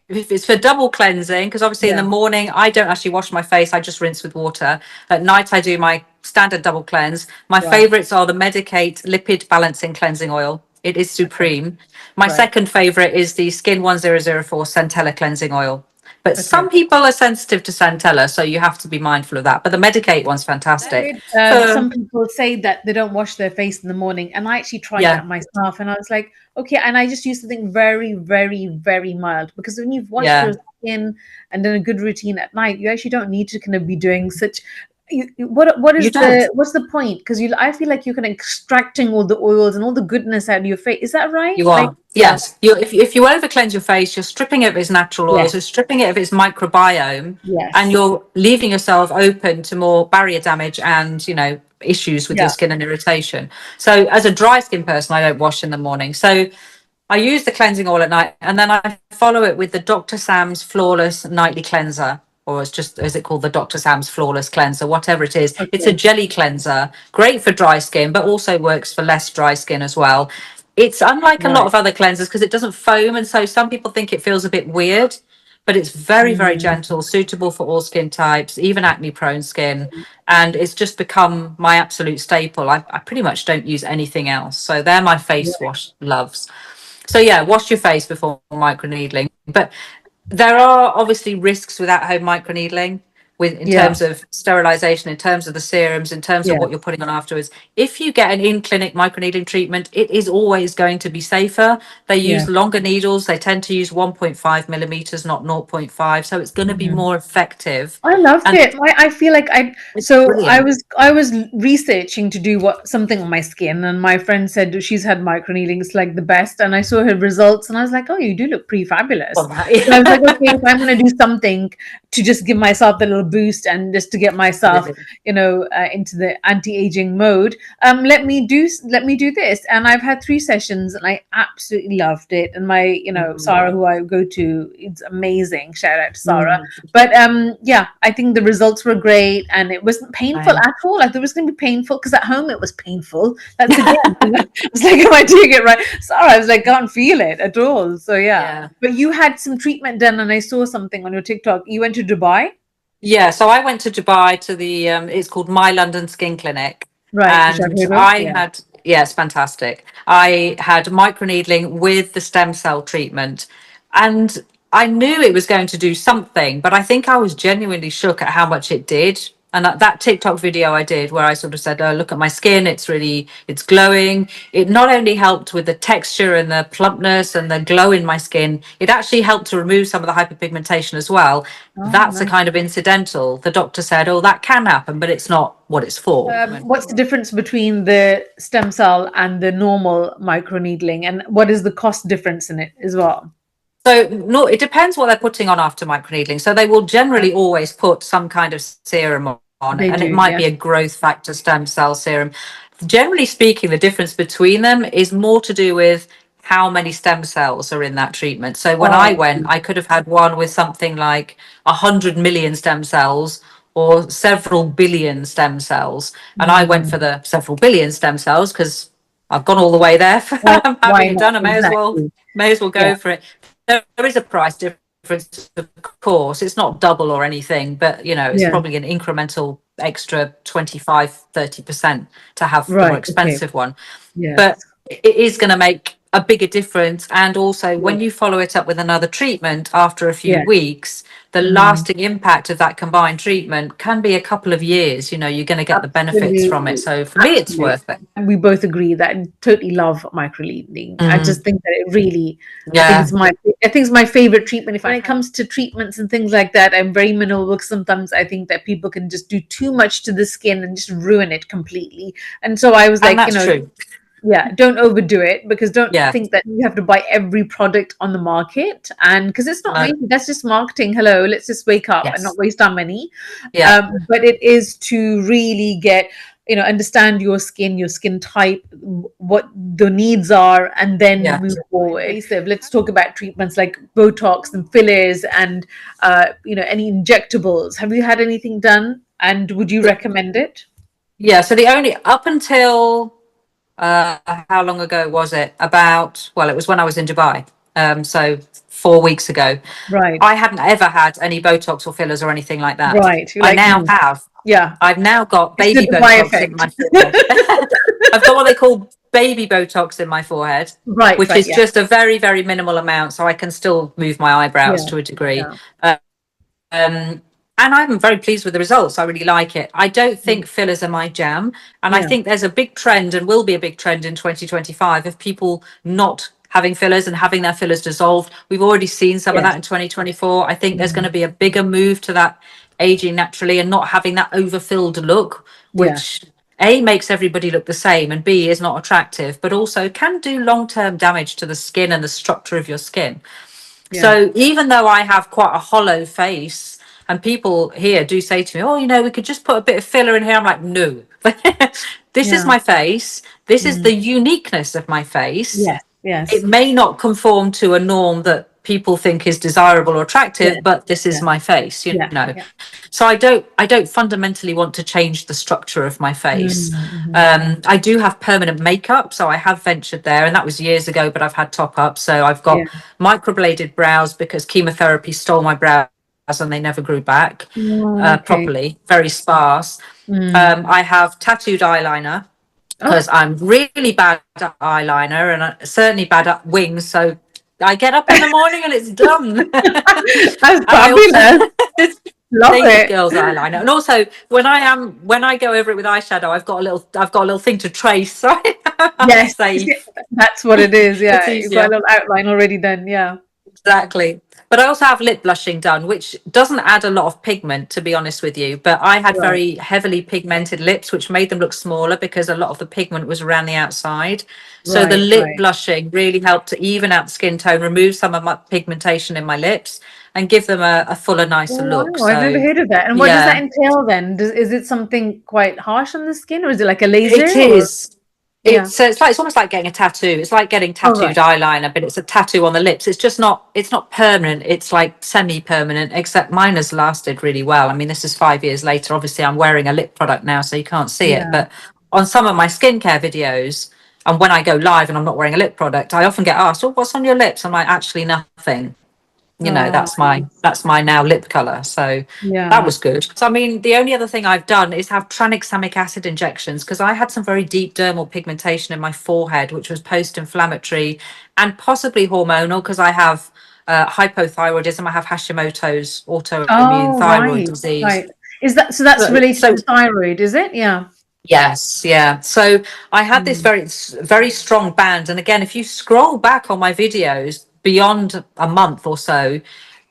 if it's for double cleansing, because obviously in the
Yeah,
morning I don't actually wash my face, I just rinse with water. At night I do my standard double cleanse. My
right.
favorites are the Medicate Lipid Balancing Cleansing Oil. It is
Okay,
supreme. My
right.
second favorite is the Skin 1004 Centella Cleansing Oil. But
Okay.
some people are sensitive to Centella, so you have to be mindful of that. But the Medicate one's
I
fantastic.
heard
For
some people say that they don't wash their face in the morning, and I actually tried
yeah,
that myself, and I was like, okay, and I just used something very, very, very mild because when you've washed
yeah,
your skin and done a good routine at night, you actually don't need to kind of be doing such. What
you
is
don't.
what's the point? Because I feel like you're kind of extracting all the oils and all the goodness out of your face. Is that right?
You
Like,
are.
yeah,
Yes. If you over cleanse your face, you're stripping it of its natural oils, you're
yes,
stripping it of its microbiome, and
yes,
you're leaving yourself open to more barrier damage and, issues with your
yeah,
skin and irritation. So as a dry skin person, I don't wash in the morning. So I use the cleansing oil at night and then I follow it with the Dr. Sam's Flawless Nightly Cleanser. Or it's just, is it called the Dr. Sam's Flawless Cleanser? Whatever it is. It's a
okay,
jelly cleanser, great for dry skin, but also works for less dry skin as well. It's unlike a lot
right.
of other cleansers because it doesn't foam. And so some people think it feels a bit weird, but it's very, very
Mm,
gentle, suitable for all skin types, even acne prone skin. And it's just become my absolute staple. I pretty much don't use anything else. So they're my face
right.
wash loves. So yeah, wash your face before microneedling. But there are obviously risks with at-home microneedling with in
Yeah,
terms of sterilization, in terms of the serums, in terms of
yeah,
what you're putting on afterwards. If you get an in-clinic microneedling treatment, it is always going to be safer. They
yeah.
use longer needles. They tend to use 1.5 millimeters, not zero point 0.5. So it's going to be
Mhm.
more effective.
I loved
And
it. I feel like
it's
so
brilliant.
I was researching to do something on my skin, and my friend said she's had microneedling, it's like the best, and I saw her results, and I was like, oh, you do look pretty fabulous.
Well, that-
So I was like, okay, if I'm going to do something to just give myself the little boost and just to get myself, into the anti-aging mode, let me do this, and I've had 3 sessions, and I absolutely loved it. And my, Sarah, who I go to, it's amazing. Shout out to Sarah.
Mm,
But yeah, I think the results were great, and it wasn't painful
fine.
at all. Like, there was going to be painful because at home it was painful. That's again, I was like, am I doing it right? Sorry, I was like, can't feel it at all. So yeah,
Yeah.
but you had some treatment done, and I saw something on your TikTok. You went to Dubai,
Yeah, so I went to Dubai to the it's called My London Skin Clinic,
right? Which I've
and
heard of.
I
Yeah.
had yeah, it's fantastic. I had microneedling with the stem cell treatment, and I knew it was going to do something, but I think I was genuinely shook at how much it did. And that TikTok video I did where I sort of said, "Oh, look at my skin, it's glowing." It not only helped with the texture and the plumpness and the glow in my skin, it actually helped to remove some of the hyperpigmentation as well.
Oh,
That's a
nice.
kind of incidental. The doctor said, "Oh, that can happen, but it's not what it's for."
What's the difference between the stem cell and the normal microneedling, and what is the cost difference in it as well?
So no, it depends what they're putting on after microneedling. So they will
Yeah,
generally always put some kind of serum on,
they
and it
do.
might
Yeah.
be a growth factor stem cell serum. Generally speaking, the difference between them is more to do with how many stem cells are in that treatment. So when
Oh,
I
I
went,
see.
I could have had one with something like 100 million stem cells or several billion stem cells. And I went for
Mm.
the several billion stem cells because I've gone all the way there for
Well, why
having it
not?
done. I
Exactly.
may as well
Yeah.
go for it. There is a price difference, of course. It's not double or anything, but it's
Yeah.
probably an incremental extra 25, 30% to have the more
Right. Okay.
expensive one.
Yes.
But it is going to make a bigger difference. And also,
Yeah.
when you follow it up with another treatment after a few
Yeah.
weeks, the
Mm.
lasting impact of that combined treatment can be a couple of years. You're going to get the benefits from it.
Absolutely.
So for me, it's
Absolutely.
worth it.
And we both agree that I totally love microleading. I just
Mm,
think that it really,
yeah.
I think it's my favorite treatment. If when it comes to treatments and things like that, I'm very minimal because sometimes I think that people can just do too much to the skin and just ruin it completely. And so I was
And
like,
that's true.
yeah, don't overdo it, because don't
Yeah.
think that you have to buy every product on the market, and because it's not
No.
really, that's just marketing. Hello, let's just wake up and not
Yes.
waste our money.
Yeah.
But it is to really get, understand your skin type, what the needs are, and then
Yeah.
move forward. Invasive, let's talk about treatments like Botox and fillers and any injectables. Have you had anything done, and would you recommend it?
Yeah. So the only up until how long ago was it? About, well, it was when I was in Dubai. So 4 weeks ago.
Right.
I hadn't ever had any Botox or fillers or anything like that.
Right. You're
I
like,
now have.
yeah.
I've now got
It's the
baby
Dubai
Botox in
effect.
my forehead. I've got what they call baby Botox in my forehead,
Right.
which
Right.
is
Yeah.
just a very, very minimal amount, so I can still move my eyebrows
Yeah.
to a degree.
Yeah.
Um, and I'm very pleased with the results. I really like it. I don't
Mm.
think fillers are my jam. And I
Yeah.
think there's a big trend and will be a big trend in 2025 of people not having fillers and having their fillers dissolved. We've already seen some of
Yes.
that in 2024. I think there's going
Mm.
to be a bigger move to that aging naturally and not having that overfilled look,
Yeah.
which A makes everybody look the same and B is not attractive, but also can do long-term damage to the skin and the structure of your skin.
Yeah.
So even though I have quite a hollow face, and people here do say to me, "Oh, we could just put a bit of filler in here." I'm like, no, this is
Yeah.
my face. This is
Mm.
the uniqueness of my face.
Yes.
It
Yes.
may not conform to a norm that people think is desirable or
Yes.
attractive, but this is
Yeah.
my face,
Yeah. Yeah.
So I don't fundamentally want to change the structure of my face.
Mm-hmm.
I do have permanent makeup, so I have ventured there, and that was years ago, but I've had top ups. So I've
Yeah.
got microbladed brows because chemotherapy stole my brows and they never grew back
Oh, okay.
properly, very sparse.
Mm.
I have tattooed eyeliner
Oh,
because I'm really bad at eyeliner and certainly bad at wings. So I get up in the morning and it's done.
that's
And I also
fabulous. Love
naked
it.
girls eyeliner, and also when I go over it with eyeshadow, I've got a little thing to trace, so I'm
Yes. You see,
safe.
that's what it is.
It's
Yeah. You've got a
easier.
little outline already done. Yeah.
Exactly. But I also have lip blushing done, which doesn't add a lot of pigment, to be honest with you. But I had
Right.
very heavily pigmented lips, which made them look smaller because a lot of the pigment was around the outside. So the
Right.
lip
Right.
blushing really helped to even out the skin tone, remove some of my pigmentation in my lips, and give them a fuller,
Oh,
nicer look.
wow. I've never
So,
heard of that. And what does that
yeah.
entail then? Is it something quite harsh on the skin, or is it like a laser
It
or
is.
yeah?
It's almost like getting a tattoo. It's like getting
Oh,
tattooed
right.
eyeliner, but it's a tattoo on the lips. It's not permanent. It's like semi-permanent, except mine has lasted really well. I mean, this is 5 years later. Obviously, I'm wearing a lip product now, so you can't see it.
Yeah.
But on some of my skincare videos, and when I go live and I'm not wearing a lip product, I often get asked, "Oh, what's on your lips?" I'm like, "Actually, nothing."
Oh,
That's my now lip color. So that
yeah.
was good. So I mean, the only other thing I've done is have tranexamic acid injections because I had some very deep dermal pigmentation in my forehead, which was post-inflammatory and possibly hormonal because I have hypothyroidism. I have Hashimoto's autoimmune
Oh,
thyroid
right.
disease.
Right. Is that so? That's
So,
related
so
to thyroid, is it? Yeah.
yes, yeah. So I had this
Mm.
very strong band, and again, if you scroll back on my videos beyond a month or so,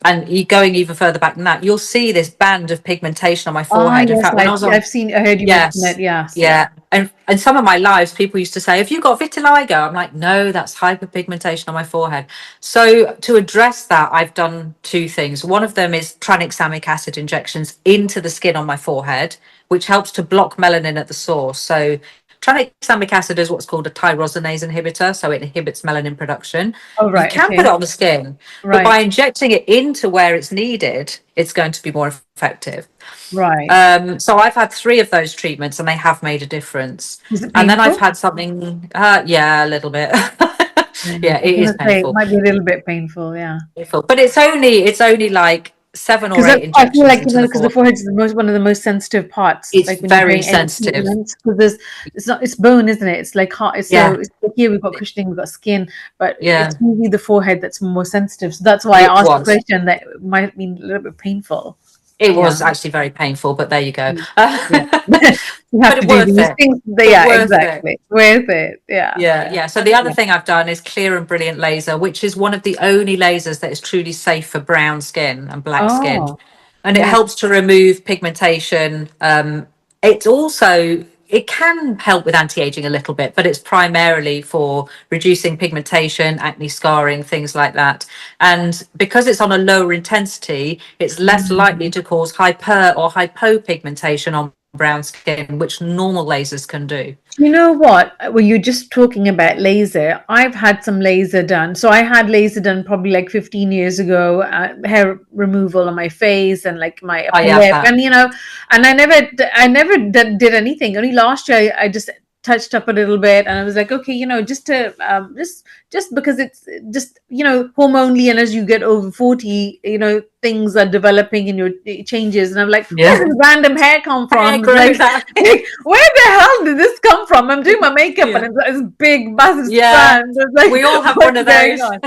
and you going even further back than that, you'll see this band of pigmentation on my
Ah,
forehead. In
yes.
fact, when I was on,
I heard you mention it.
yes,
Yes. Yeah.
yeah, and some of my lives, people used to say, "Have you got vitiligo?" I'm like, "No, that's hyperpigmentation on my forehead." So to address that, I've done two things. One of them is tranexamic acid injections into the skin on my forehead, which helps to block melanin at the source. So tranexamic acid is what's called a tyrosinase inhibitor, so it inhibits melanin production.
Oh,
You
right.
can put
Okay.
it on the skin, but
Right.
by injecting it into where it's needed, it's going to be more effective.
Right.
So I've had three of those treatments and they have made a difference.
Is it
And then I've
painful?
had something, yeah, a little bit.
Yeah.
Yeah,
I was
it is
gonna say it
painful,
might be a little bit painful. Yeah.
but it's only like seven or
Because
eight
I feel
injections
like
into the
because the
forehead.
forehead is one of the most sensitive parts.
It's
Like when you're
very
doing any
sensitive.
treatment, because it's bone, isn't it? It's like heart.
Yeah,
It's like here we've got cushioning, we've got skin, but
yeah,
it's usually the forehead that's more sensitive. So that's why
it
I asked the
was.
question that it might have been a little bit painful.
It
Yeah.
was actually very painful, but there you go.
Mm. Yeah. You have
But
to
it
do
worth
these
it.
things.
But
Yeah,
worth it.
exactly. Worth it. Yeah.
Yeah, yeah. So the other
Yeah.
thing I've done is clear and brilliant laser, which is one of the only lasers that is truly safe for brown skin and black skin.
Oh,
And it
yeah.
helps to remove pigmentation. It can help with anti-aging a little bit, but it's primarily for reducing pigmentation, acne scarring, things like that. And because it's on a lower intensity, it's less likely
Mm.
to cause hyper or hypopigmentation on brown skin, which normal lasers can do.
You know what? When you're just talking about laser, I've had some laser done. So I had laser done probably like 15 years ago, hair removal on my face and like my
I
upper
have
lip,
that.
and and I never did anything. Only last year I just touched up a little bit, and I was like, okay, just to just because it's just hormonally, and as you get over 40, things are developing in your changes, and I'm like, where
Yeah.
does random hair come
Hair
from?
grows
Like,
out.
where the hell did this come from? I'm doing my makeup, and
Yeah.
it's big, massive
Yeah.
strands. It's like,
We all have one
what's
of
going
those.
on?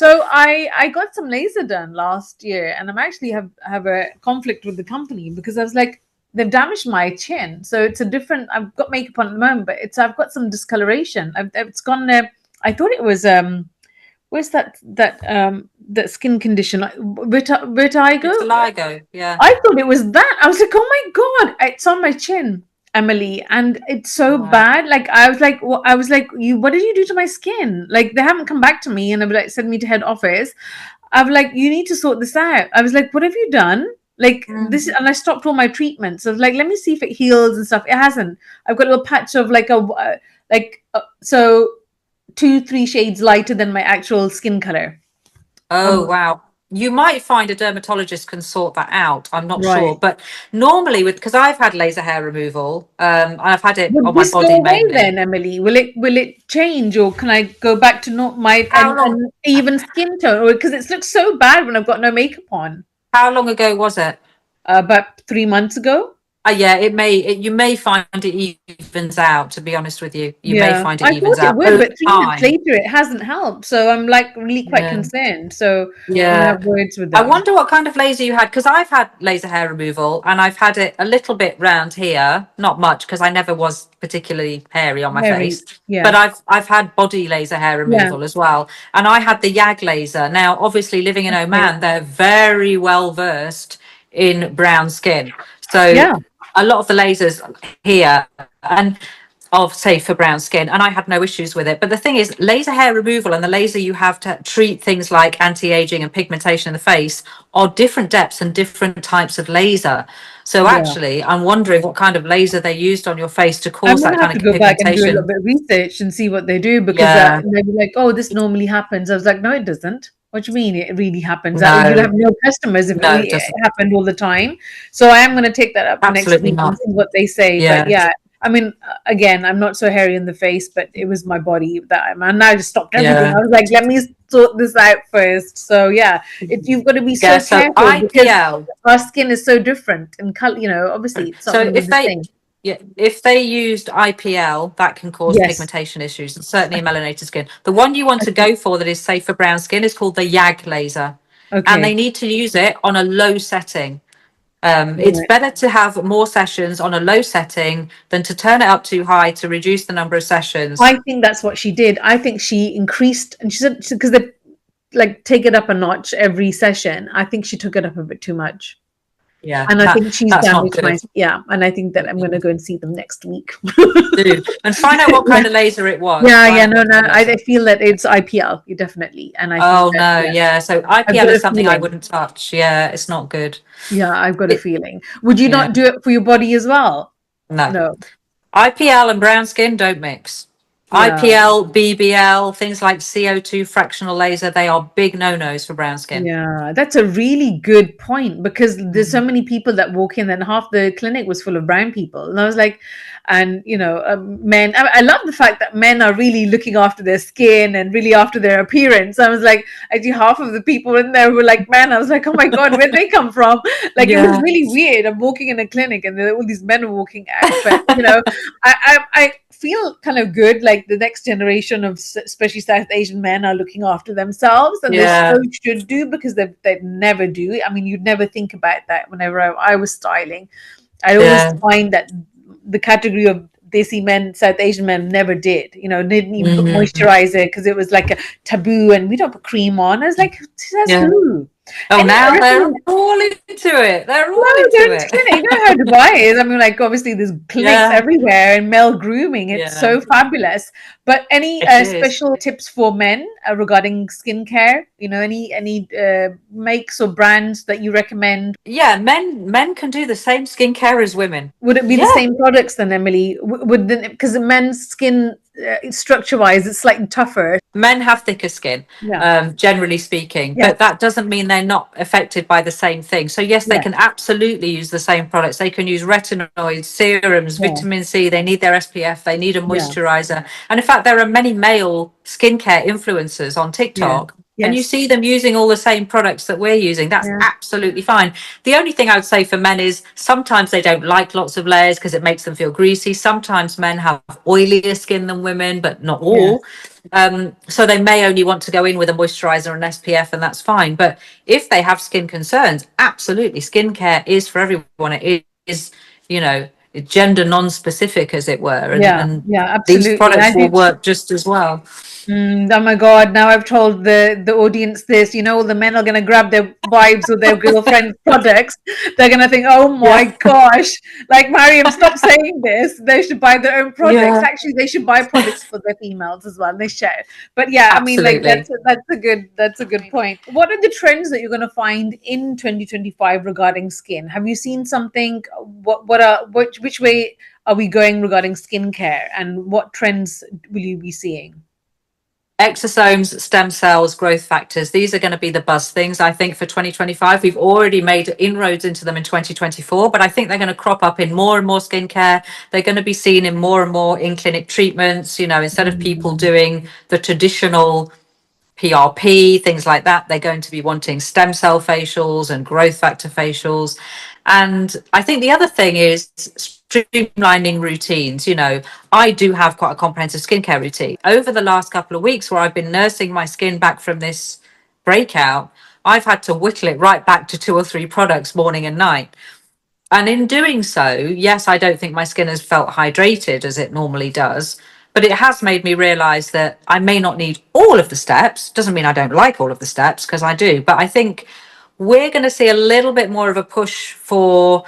So I got some laser done last year, and I'm actually have a conflict with the company because I was like, they've damaged my chin. So it's a different. I've got makeup on at the moment, but I've got some discoloration. It's gone. I thought it was where's that skin condition, like
It's a
vitiligo.
LIGO. Yeah.
I thought it was that. I was like, oh my god, it's on my chin, Emily, and it's so
Wow.
bad. Like I was like, what did you do to my skin? Like they haven't come back to me, and they've like sent me to head office. I'm like, you need to sort this out. I was like, what have you done? Like this,
Mm.
and I stopped all my treatments. I was like, let me see if it heals and stuff. It hasn't. I've got a little patch of so 2-3 shades lighter than my actual skin color.
Oh,
Um,
wow. You might find a dermatologist can sort that out. I'm not sure.
right.
But normally because I've had laser hair removal, and I've had it
Would
on my
this go
body
away
mainly.
then, Emily? Will it change, or can I go back to not my
How long
and even skin tone? Or because it looks so bad when I've got no makeup on.
how long ago was it?
About 3 months ago.
Yeah, you may find it evens out, to be honest with you. You may
Yeah,
find it
I
evens
thought it
out
would,
over
but 3 months
time.
later, it hasn't helped. So I'm like really quite
Yeah.
concerned. So I'm gonna
Yeah.
have words with
I
them.
wonder what kind of laser you had, because I've had laser hair removal and I've had it a little bit round here, not much because I never was particularly hairy on my
Very,
face. But
yeah,
I've had body laser hair
yeah,
removal as well. And I had the YAG laser. Now, obviously living in
okay.
Oman, they're very well versed in brown skin. So
Yeah.
a lot of the lasers here and of say for brown skin, and I had no issues with it. But the thing is, laser hair removal and the laser you have to treat things like anti-aging and pigmentation in the face are different depths and different types of laser. So
Yeah.
actually I'm wondering what kind of laser they used on your face to
I'm
cause that
gonna have
kind
to
of
go back and do a little
pigmentation.
bit of research and see what they do, because
Yeah.
they'd be like, "Oh, this normally happens." I was like, "No, it doesn't." What do you mean it really happens? You'll
No,
have no customers if
no, it
it
doesn't.
happened all the time. So I am going to take that up next
Absolutely
week and
not.
see what they say. But
Yeah.
yeah, I mean, again, I'm not so hairy in the face, but it was my body that and now I just stopped everything.
Yeah.
I was like, let me sort this out first. So yeah, you've got to be
Yeah.
so
So
careful because
IPL.
our skin is so different in color. Obviously, it's not
So
going to be
if
the
they
same.
yeah, if they used IPL, that can cause
Yes.
pigmentation issues, and certainly in melanated skin. The one you want to
Okay.
go for that is safe for brown skin is called the YAG laser, and they
Okay.
need to use it on a low setting. It's
Right.
better to have more sessions on a low setting than to turn it up too high to reduce the number of sessions.
I think that's what she did. I think she increased, and she said because they like take it up a notch every session. I think she took it up a bit too much,
Yeah,
and I think she's
that's not
damaged
good.
my yeah. And I think that I'm going to go and see them next week.
Do and find out what
Yeah,
kind of laser it was.
yeah,
Find
yeah.
out
No,
what
no.
kind of
I
laser.
feel that it's IPL definitely, and I think
Oh
that
no,
yeah,
yeah. So
I've
IPL
got
is
a
something I
feeling.
wouldn't touch. Yeah, it's not good.
Yeah, I've got a
It,
feeling. Would you
yeah,
not do it for your body as well?
no.
No.
IPL and brown skin don't mix.
Yeah.
IPL, BBL, things like CO2 fractional laser, they are big no-nos for brown skin.
Yeah, that's a really good point, because there's so
Mm.
many people that walk in, and half the clinic was full of brown people. And I was like, and men, I love the fact that men are really looking after their skin and really after their appearance. I was like, actually, half of the people in there were like men. I was like, oh my God, where'd they come from? Like, it was
Yeah,
really weird. I'm walking in a clinic and all these men are walking out. But, I feel kind of good. Like the next generation of especially South Asian men are looking after themselves, and they so
yeah,
should do, because they never do. I mean, you'd never think about that whenever I was styling. I always
yeah.
find that the category of Desi men, South Asian men, never did. Didn't even put
Mm,
moisturizer because it was like a taboo, and we don't put cream on. I was like, says
yeah.
who?
Oh,
Any I
now they're
recommend.
all into it. They're
No,
all
they're
into
into
it.
clinic. You know how Dubai is. I mean, like obviously there's clinics
Yeah,
everywhere and male grooming. It's
yeah,
so fabulous. But any
it is.
special tips for men regarding skincare? Any makes or brands that you recommend?
Yeah, men can do the same skincare as women.
Would it be the
Yeah,
same products then, Emily? Would because men's skin structure wise, it's slightly tougher.
Men have thicker skin,
Yeah.
generally speaking,
Yes.
but that doesn't mean they're not affected by the same thing. So yes, they
Yes.
can absolutely use the same products. They can use retinoids, serums,
Yeah.
vitamin C. They need their SPF. They need a
Yeah.
moisturizer. And in fact, there are many male skincare influencers on
Yeah.
TikTok. And you
Yes.
see them using all the same products that we're using. That's
Yeah.
absolutely fine. The only thing I would say for men is sometimes they don't like lots of layers because it makes them feel greasy. Sometimes men have oilier skin than women, but not
Yes.
all. So they may only want to go in with a moisturizer and SPF, and that's fine. But if they have skin concerns, absolutely, skincare is for everyone. It is, you know, gender non-specific, as it were,
Yeah.
and
Yeah.
these
Absolutely. I
products will
do.
work just as well.
Oh my God! Now I've told the audience this. You know, the men are gonna grab their wives or their girlfriends' products. They're gonna think, "Oh my
Yeah,
gosh!" Like Maryum, stop saying this. They should buy their own products.
yeah,
Actually, they should buy products for their females as well. They share. But yeah, I mean, like
absolutely.
that's a good point. What are the trends that you're gonna find in 2025 regarding skin? Have you seen something? Which way are we going regarding skincare, and what trends will you be seeing?
Exosomes, stem cells, growth factors, these are going to be the buzz things, I think, for 2025. We've already made inroads into them in 2024, but I think they're going to crop up in more and more skincare. They're going to be seen in more in-clinic treatments, instead of people
Mm.
doing the traditional PRP, things like that. They're going to be wanting stem cell facials and growth factor facials. And I think the other thing is streamlining routines. I do have quite a comprehensive skincare routine. Over the last couple of weeks where I've been nursing my skin back from this breakout, I've had to whittle it right back to 2 or 3 products morning and night. And in doing so, yes, I don't think my skin has felt hydrated as it normally does, but it has made me realize that I may not need all of the steps. Doesn't mean I don't like all of the steps, because I do. But I think we're going to see a little bit more of a push for,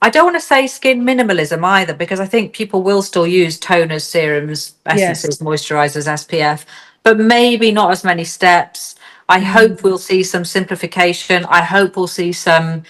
I don't want to say skin minimalism either, because I think people will still use toners, serums,
Yes.
essences, moisturizers, SPF, but maybe not as many steps. I hope
Mm.
we'll see some simplification. I hope we'll see some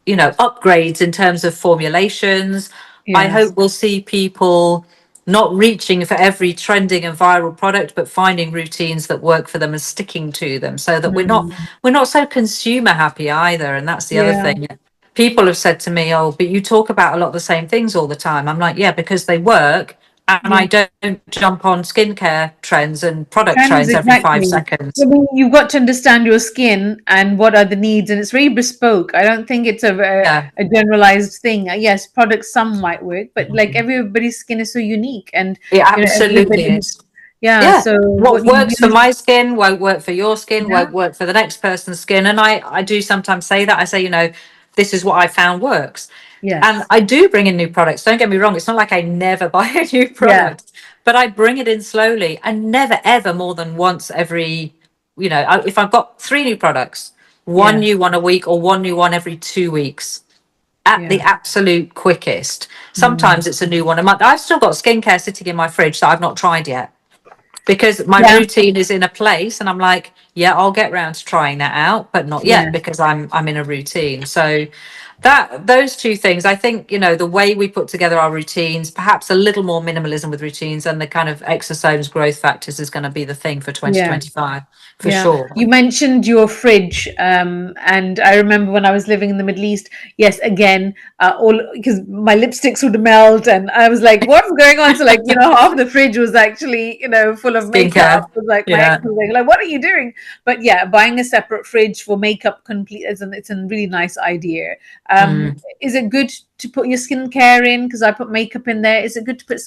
upgrades in terms of formulations. I
Yes.
hope we'll see people not reaching for every trending and viral product, but finding routines that work for them and sticking to them, so that we're not
Mm.
we're not so consumer happy either. And that's the other
Yeah.
thing. People have said to me, "Oh, but you talk about a lot of the same things all the time." I'm like, "Yeah, because they work." And
Yeah.
I don't jump on skincare trends and product
Trends,
trends every five
exactly. I
seconds.
mean, you've got to understand your skin and what are the needs, and it's very bespoke. I don't think it's
Yeah,
a generalized thing. Yes, products some might work, but like everybody's skin is so unique, and
it absolutely
everybody.
is.
Yeah.
Yeah,
So
what
what you
works for
use.
my skin won't work for your skin,
Yeah.
won't work for the next person's skin. And I do sometimes say that. I say, this is what I found works. And
Yes.
I do bring in new products. Don't get me wrong. It's not like I never buy a new
Yeah.
product, but I bring it in slowly and never, ever more than once every, if I've got 3 new products, one
Yeah.
new one a week or one new one every 2 weeks at the
Yeah.
absolute quickest.
Mm.
Sometimes it's a new one a month. I've still got skincare sitting in my fridge that I've not tried yet, because my
Yeah.
routine is in a place and I'm like, yeah, I'll get round to trying that out, but not yet,
Yeah.
because I'm in a routine. So that those 2 things, I think, the way we put together our routines, perhaps a little more minimalism with routines, and the kind of exosomes growth factors is going to be the thing for
Yeah.
2025 for
Yeah,
sure.
you mentioned your fridge, and I remember when I was living in the Middle East. Yes, again, all because my lipsticks would melt, and I was like, "What's going on?" So, like, half the fridge was actually, full of makeup.
Skincare.
It was like my ex
Yeah.
was like, "What are you doing?" But yeah, buying a separate fridge for makeup complete is it's a really nice idea.
Mm.
Is it good to put your skincare in? Because I put makeup in there. Is it good to put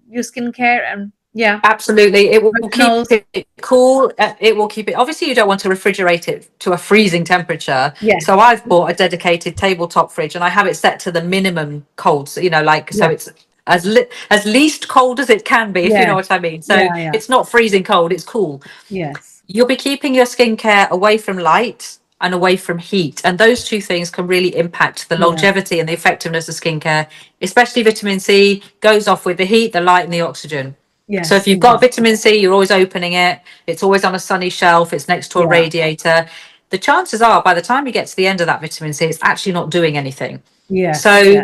your skincare and yeah,
Absolutely. It will keep
retinols?
it cool. It will keep it. Obviously, you don't want to refrigerate it to a freezing temperature.
Yes,
So I've bought a dedicated tabletop fridge and I have it set to the minimum cold. So, so
yeah,
it's as least cold as it can be, if you know
yeah.
what I mean. So
Yeah, yeah,
it's not freezing cold, it's cool.
yes,
You'll be keeping your skincare away from light and away from heat. And those 2 things can really impact the
yeah,
longevity and the effectiveness of skincare, especially vitamin C goes off with the heat, the light, and the oxygen. So if
yes,
you've got
exactly.
vitamin C, you're always opening it. It's always on a sunny shelf. It's next to a
Yeah,
radiator. The chances are, by the time you get to the end of that vitamin C, it's actually not doing anything.
yes,
So
yeah.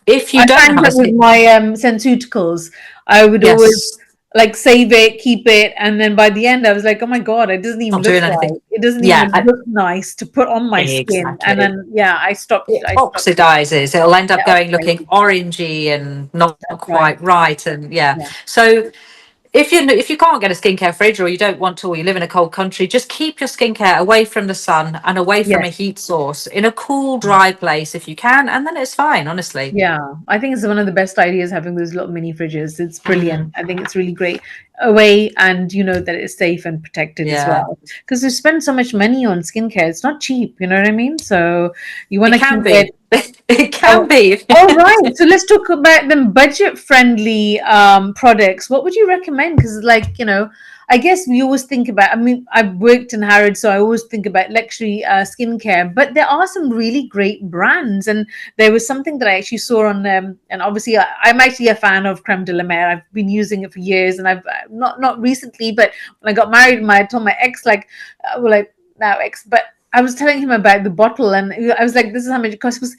if you
I
don't
find
have a
that with
skin,
my SenSuticals, I would always
yes,
like save it, keep it, and then by the end I was like, oh my god, it doesn't even
Not
look
doing anything.
right. It doesn't
Yeah,
even look nice to put on my skin. And
exactly.
then yeah, I stopped.
It
I stopped.
oxidizes. It'll end up
Yeah,
going looking
oxidizing.
orangey and not
That's right.
quite right. And yeah,
Yeah.
so if you can't get a skincare fridge or you don't want to, or you live in a cold country, just keep your skincare away from the sun and away from a
Yes.
heat source in a cool, dry place if you can, and then it's fine, honestly.
Yeah, I think it's one of the best ideas having those little mini fridges. It's brilliant.
Mm,
I think it's really great away, and you know that it's safe and protected as
yeah,
well. Because you spend so much money on skincare, it's not cheap. You know what I mean? So you want
it
to
can
keep it.
be. It can
Oh,
be.
oh, right. So let's talk about the budget-friendly products. What would you recommend? Because, like, I guess we always think about. I mean, I've worked in Harrods, so I always think about luxury skincare. But there are some really great brands, and there was something that I actually saw on them. And obviously, I'm actually a fan of Creme de la Mer. I've been using it for years, and I've not recently, but when I got married, I told my ex, like, well, like now ex, but I was telling him about the bottle, and I was like, "This is how much it costs." He goes,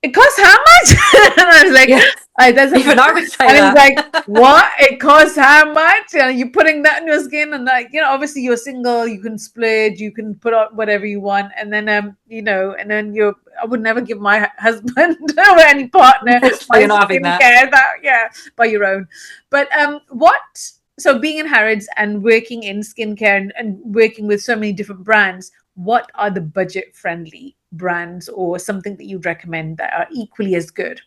it costs how much? And I was like,
Yeah,
that's how much.
even I would say
And he was like,
that.
what? It costs how much? And you're putting that in your skin, and like, obviously you're single, you can splurge, you can put out whatever you want, and then and then I would never give my husband or any partner
So
my
you're not having that.
skincare. That yeah, by your own. But what? So being in Harrods and working in skincare and working with so many different brands, what are the budget friendly brands or something that you'd recommend that are equally as good?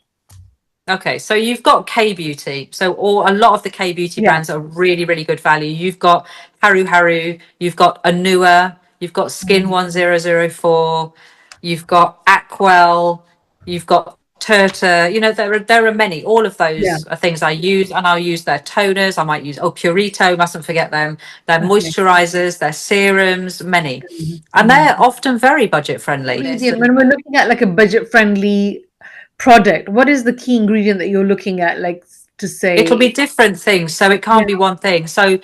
Okay, so you've got K Beauty. So a lot of the K Beauty
Yeah.
brands are really, really good value. You've got Haru Haru, you've got Anua, you've got Skin
Mhm.
1004, you've got Aquel, you've got Turta. There are many. All of
Yeah.
those are things I use, and I'll use their toners. I might use Purito, mustn't forget them. Their
Okay.
moisturizers, their serums, many.
Mhm.
And
Mhm.
they're often very budget friendly.
Ingredient, when we're looking at like a budget friendly product, what is the key ingredient that you're looking at, like to
It'll
say?
be different things, so it
Yeah.
can't be one thing. So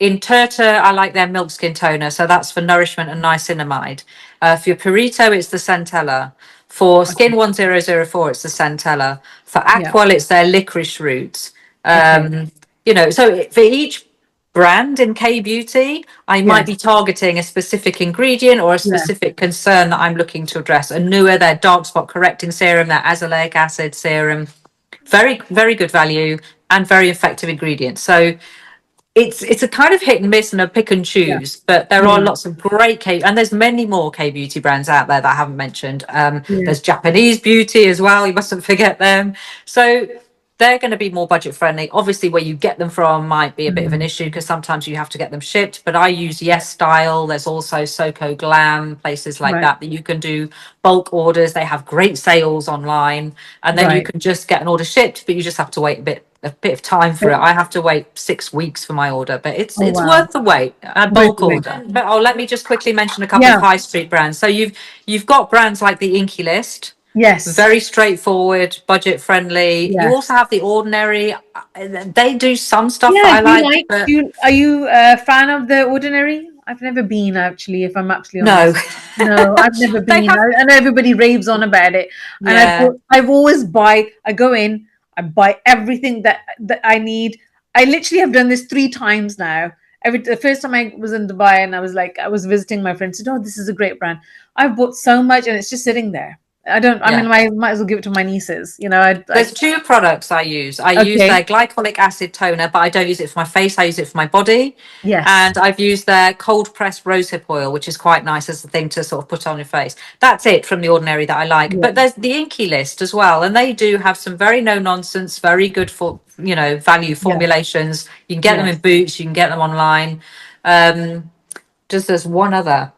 in Turta, I like their milk skin toner, so that's for nourishment and niacinamide. For your Purito, it's the Centella. For Skin
Okay.
1004, it's the Centella. For
Yeah.
Aqua, it's their licorice roots.
Okay.
For each brand in K Beauty, I might
Yes.
be targeting a specific ingredient or a
Yeah.
specific concern that I'm looking to address. Anua, their dark spot correcting serum, their azelaic acid serum, very, very good value and very effective ingredients. So it's a kind of hit and miss and a pick and
Yeah.
choose, but there are
Yeah.
lots of great K, and there's many more K beauty brands out there that I haven't mentioned.
Yeah.
There's Japanese beauty as well. You mustn't forget them. So they're going to be more budget friendly. Obviously, where you get them from might be a bit of an
Mhm.
issue because sometimes you have to get them shipped. But I use Yes Style. There's also Soko Glam, places like
Right.
that you can do bulk orders. They have great sales online, and then you
Right.
can just get an order shipped, but you just have to wait a bit of time for it. I have to wait 6 weeks for my order, but it's
Oh
it's
wow.
worth the wait. A
Worth
bulk
the wait.
order. But let me just quickly mention a couple of
Yeah.
high street brands. So you've got brands like the Inky List,
Yes.
very straightforward, budget friendly. You
Yes.
also have the Ordinary. They do some stuff that
Yeah.
I
Do you
like,
like?
but
Are you a fan of the Ordinary? I've never been actually. If I'm absolutely
no.
honest, no, I've never
They
been.
have,
I know everybody raves on about it, and
yeah.
I've always buy. I go in, I buy everything that I need. I literally have done this 3 times now. The first time I was in Dubai and I was visiting my friend, said, "Oh, this is a great brand." I've bought so much, and it's just sitting there. I don't. I mean,
Yeah.
I might as well give it to my nieces.
There's two products I use. I use
Okay.
their glycolic acid toner, but I don't use it for my face. I use it for my body.
Yes.
And I've used their cold pressed rosehip oil, which is quite nice as a thing to sort of put on your face. That's it from the Ordinary that I like.
Yeah.
But there's the Inky List as well. And they do have some very no nonsense, very good for, value
Yeah.
formulations. You can get them in
Yes.
Boots, you can get them online. Um, just there's one other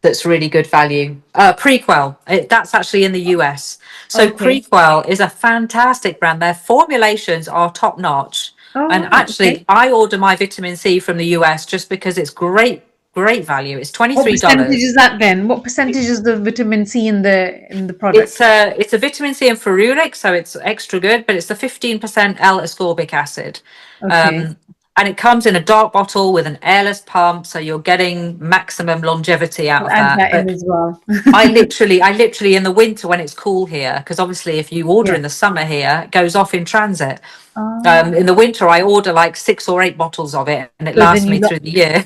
that's really good value. Prequel, that's actually in the US. So
Okay.
Prequel is a fantastic brand. Their formulations are top notch.
All
And
right. Okay.
actually, I order my vitamin C from the US just because it's great, great value. It's
What percentage
$23.
is that then? What percentage is the vitamin C in the
It's
product?
a it's a vitamin C and ferulic, so it's extra good, but it's the 15% L ascorbic acid.
Okay.
And it comes in a dark bottle with an airless pump, so you're getting maximum longevity out
I'll
of
add
that.
that in
But
as well.
I literally in the winter when it's cool here, because obviously if you order
Yeah.
in the summer here, it goes off in transit.
Oh,
In the winter, I order like 6 or 8 bottles of it, and it
so then
lasts
you
me
got
through the year.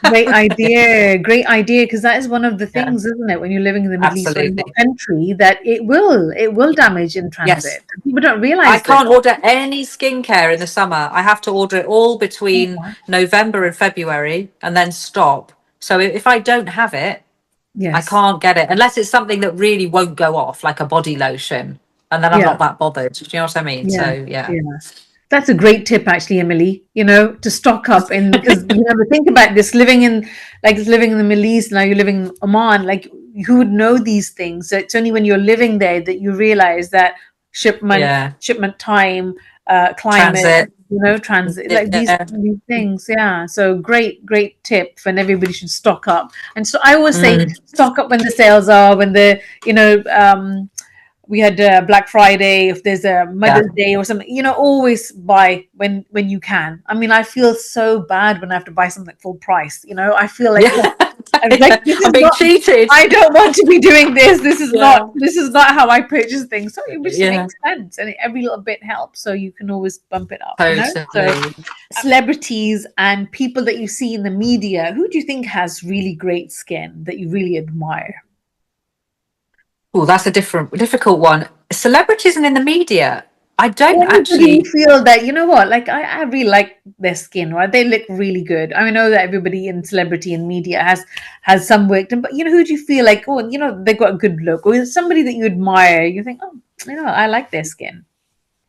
great idea. Great idea, because that is one of the
Yeah,
things, isn't it, when you're living in the Middle East or in your
absolutely.
country, that it will damage in
Yes.
transit. People don't
I
realize this.
can't order any skincare in the summer. I have to order it all
Oh,
between
wow.
November and February and then stop. So if I don't have it, I
Yes.
can't get it unless it's something that really won't go off, like a body lotion. And then I'm
Yeah.
not that bothered. Do you know what I mean?
Yeah.
So yeah.
Yeah. That's a great tip, actually, Emily, to stock up in, because you never think about this living in the Middle East. Now you're living in Oman, like, who would know these things? So it's only when you're living there that you realize that
Yeah.
shipment time, climate,
Transit.
transit, like these
Yeah.
things. Yeah. So great tip, and everybody should stock up. And so I always say
Mm.
stock up when the sales are, when we had Black Friday, if there's a
Yeah.
Mother's Day or something, always buy when you can. I mean, I feel so bad when I have to buy something full price. I feel like,
Yeah.
oh, I'm like, this
I'm
is
being
not.
cheated.
I don't want to be doing this. This is not.
Yeah.
This is not how I purchase things. So it just
Yeah.
makes sense, and every little bit helps. So you can always bump it up. So
Totally.
celebrities and people that you see in the media, who do you think has really great skin that you really admire?
Oh, that's a difficult one. Celebrities and in the media. I don't
Anybody you
actually,
feel that, what, like, I really like their skin, right? They look really good. I know that everybody in celebrity and media has some work done, but who do you feel like, oh, they've got a good look, or is somebody that you admire? You think, oh, I like their skin.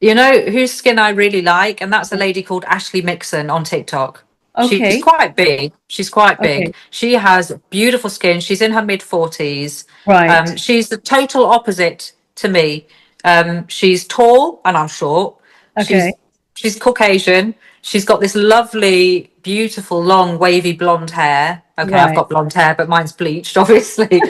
whose skin I really like, and that's a lady called Ashley Mixon on TikTok. She's
Okay,
quite big. She's quite
okay,
big. She has beautiful skin. She's in her mid 40s.
right,
She's the total opposite to me. She's tall and I'm short.
okay,
She's Caucasian. She's got this lovely, beautiful, long, wavy blonde hair. Okay, I've
right.
got blonde hair, but mine's bleached, obviously.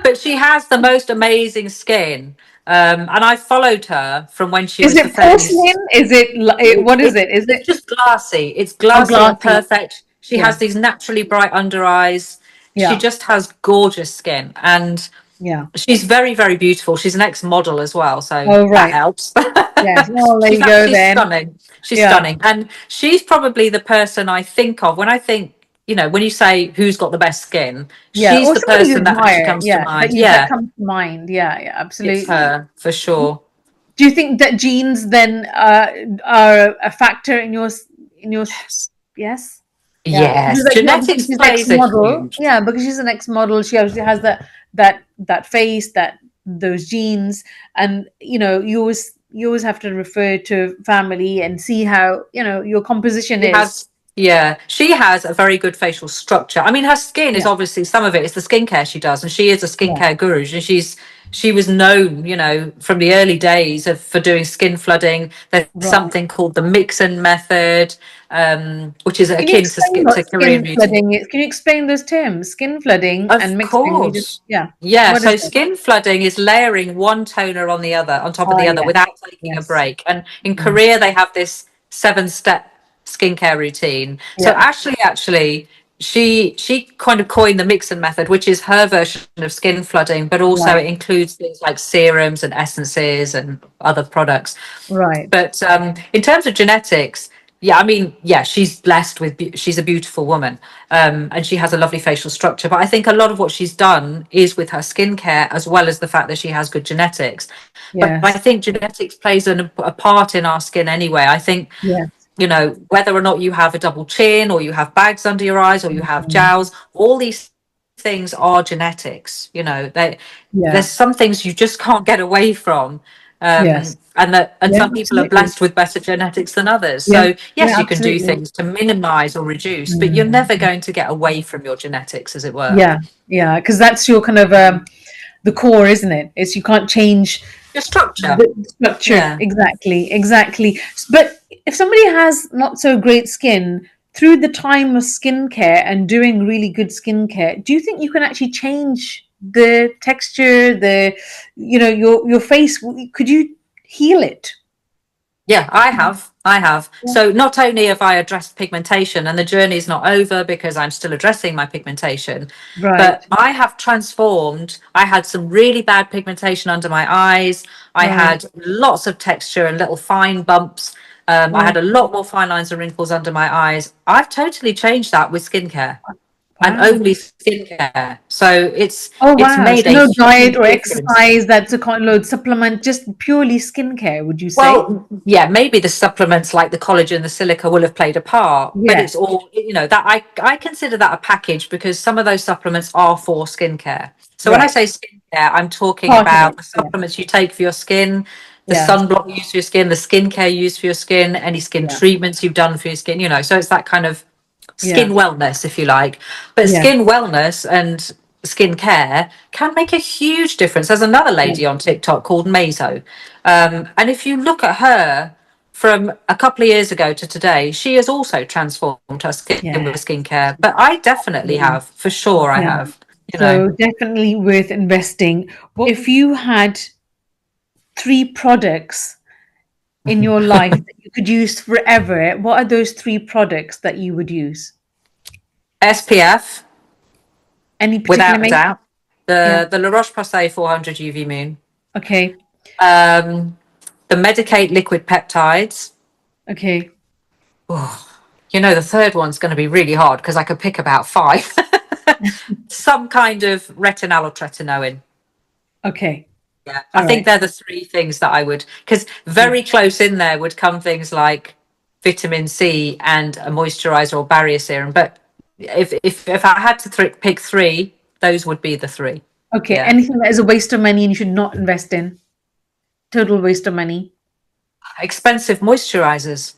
But she has the most amazing skin. And I followed her from when she
Is
was the
it
famous.
porcelain? Is it, what is it? Is
It's
it,
just glassy. It's
oh,
glassy and
glossy?
perfect. She
Yeah,
has these naturally bright under eyes. She
yeah,
just has gorgeous skin. And
yeah.
she's very, very beautiful. She's an ex-model as well, so
Oh,
that
right.
helps.
Yes. Oh, there you go
She's
then.
stunning. She's
Yeah,
stunning. And she's probably the person I think of when I think, when you say who's got the best skin,
yeah.
she's
Or
the
somebody you
person that actually
admire.
comes to
Yeah, that
mind.
you that
Yeah,
comes to mind. Yeah, yeah,
it's
absolutely.
her for sure.
Do you think that genes then are a factor in your
Yes.
yes? Yeah, because
Yes.
like, because
Genetics
she's
plays a
ex-model.
huge.
Yeah, because she's an ex-model. She obviously has that face, those genes, and you always have to refer to family and see how your composition
She
is.
has, yeah, she has a very good facial structure. I mean, her skin is
Yeah,
obviously some of it is the skincare she does, and she is a
yeah,
skincare guru. And she was known, from the early days for doing skin flooding. There's
right.
something called the Mixon method, which is
Can you
akin
explain
to
what
Korean
skin
beauty.
flooding is? Can you explain those terms? Skin flooding and
Of
mixing.
course.
Yeah.
Yeah,
What
so
is it?
skin flooding is layering one toner on the other, on top of
Oh,
the other,
yes,
without taking a
yes.
break. And in
Mm.
Korea, they have this 7-step skincare routine. So
Yeah,
Ashley actually, she kind of coined the Mixon method, which is her version of skin flooding, but also
right,
it includes things like serums and essences and other products.
right.
But in terms of genetics, yeah, I mean, yeah, she's blessed with, she's a beautiful woman, and she has a lovely facial structure. But I think a lot of what she's done is with her skincare, as well as the fact that she has good genetics. But I
Yes,
think genetics plays a part in our skin anyway. I think,
yes.
whether or not you have a double chin or you have bags under your eyes or you have
Mhm.
jowls, all these things are genetics. There's
Yeah,
some things you just can't get away from.
yes.
And
Yeah,
some people are
absolutely.
blessed with better genetics than others.
Yeah,
So
yeah,
yes, you can do
absolutely.
things to minimize or reduce, but you're never
Mm.
going to get away from your genetics, as it were.
Yeah, yeah, because that's your kind of the core, isn't it? It's you can't change
Your structure.
the structure.
Yeah.
Exactly, exactly. But if somebody has not so great skin through the time of skincare and doing really good skincare, do you think you can actually change the texture, your face? Could you heal it?
Yeah, I have. I have. So not only have I addressed pigmentation, and the journey is not over because I'm still addressing my pigmentation, but
Right,
I have transformed. I had some really bad pigmentation under my eyes. I
right.
had lots of texture and little fine bumps. I
Yeah.
had a lot more fine lines and wrinkles under my eyes. I've totally changed that with skincare and
Wow.
only skincare. So
Oh
it's
wow.
made
So
a
no diet
huge
or
difference.
exercise, that's a load supplement, just purely skincare, would you say?
Well, yeah, maybe the supplements like the collagen, the silica will have played a part, but
Yes.
it's all, that I consider that a package because some of those supplements are for skincare. So when I
Right.
say skincare, I'm talking
Part of
about
it.
the
Yeah.
supplements you take for your skin, the
Yes.
sunblock you use for your skin, the skincare you use for your skin, any skin
Yeah.
treatments you've done for your skin, so it's that kind of skin
Yeah.
wellness, if you like. But
Yeah.
skin wellness and skin care can make a huge difference. There's another
Yeah.
lady on TikTok called Mazo. And if you look at her from a couple of years ago to today, she has also transformed her skin with
Yeah.
skincare. But I definitely
Absolutely.
have, for sure, I
Yeah.
have, you know.
So definitely worth investing. If you had three products in your life that you could use forever, what are those three products that you would use?
SPF,
Any particular
without a
make?
doubt.
Yeah.
The La Roche-Posay 400 UV Moon.
Okay.
Um, the Medicate liquid peptides.
Okay.
The third one's going to be really hard because I could pick about five. Some kind of retinol or tretinoin.
Okay.
Yeah, I
All
think
right.
they're the three things that I would, because
Yeah.
very close in there would come things like vitamin C and a moisturizer or barrier serum. But if I had to pick three, those would be the three.
Okay.
Yeah.
Anything that is a waste of money and you should not invest in. Total waste of money.
Expensive moisturizers.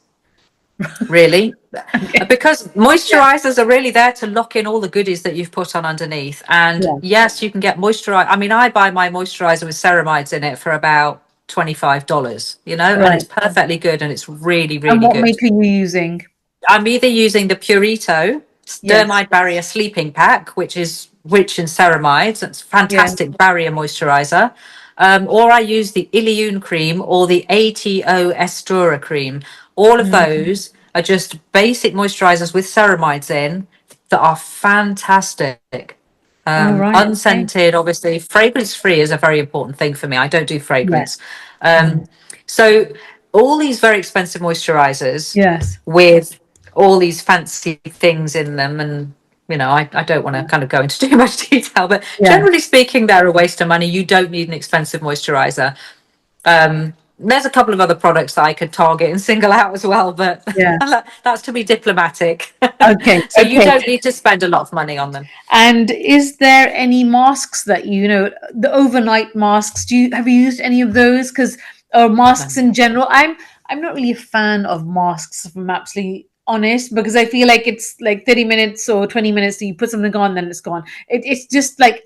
Really,
Okay.
because
Yeah.
moisturizers are really there to lock in all the goodies that you've put on underneath. And
Yeah.
yes, you can get moisturizer. I mean, I buy my moisturizer with ceramides in it for about $25, and it's
Right.
perfectly good and it's really,
And
really
what
good.
make are you using?
I'm either using the Purito
Yes.
Dermide Barrier Sleeping Pack, which is rich in ceramides. It's
Yeah.
fantastic barrier moisturizer. Or I use the Iliune cream or the ATO Estura cream. All of
Mm.
those are just basic moisturizers with ceramides in that are fantastic.
All right. Okay.
Unscented, obviously. Fragrance free is a very important thing for me. I don't do
Yes.
fragrance.
Mm.
So all these very expensive moisturizers
Yes.
with all these fancy things in them, and I don't want to kind of go into too much detail, but
Yeah.
generally speaking, they're a waste of money. You don't need an expensive moisturizer. There's a couple of other products that I could target and single out as well, but
Yeah.
that's to be diplomatic.
Okay.
So you
Okay.
don't need to spend a lot of money on them.
And is there any masks that the overnight masks? Have you used any of those? Because or masks in general, I'm not really a fan of masks, if I'm absolutely honest, because I feel like it's like 30 minutes or 20 minutes, you put something on, then it's gone. It's just like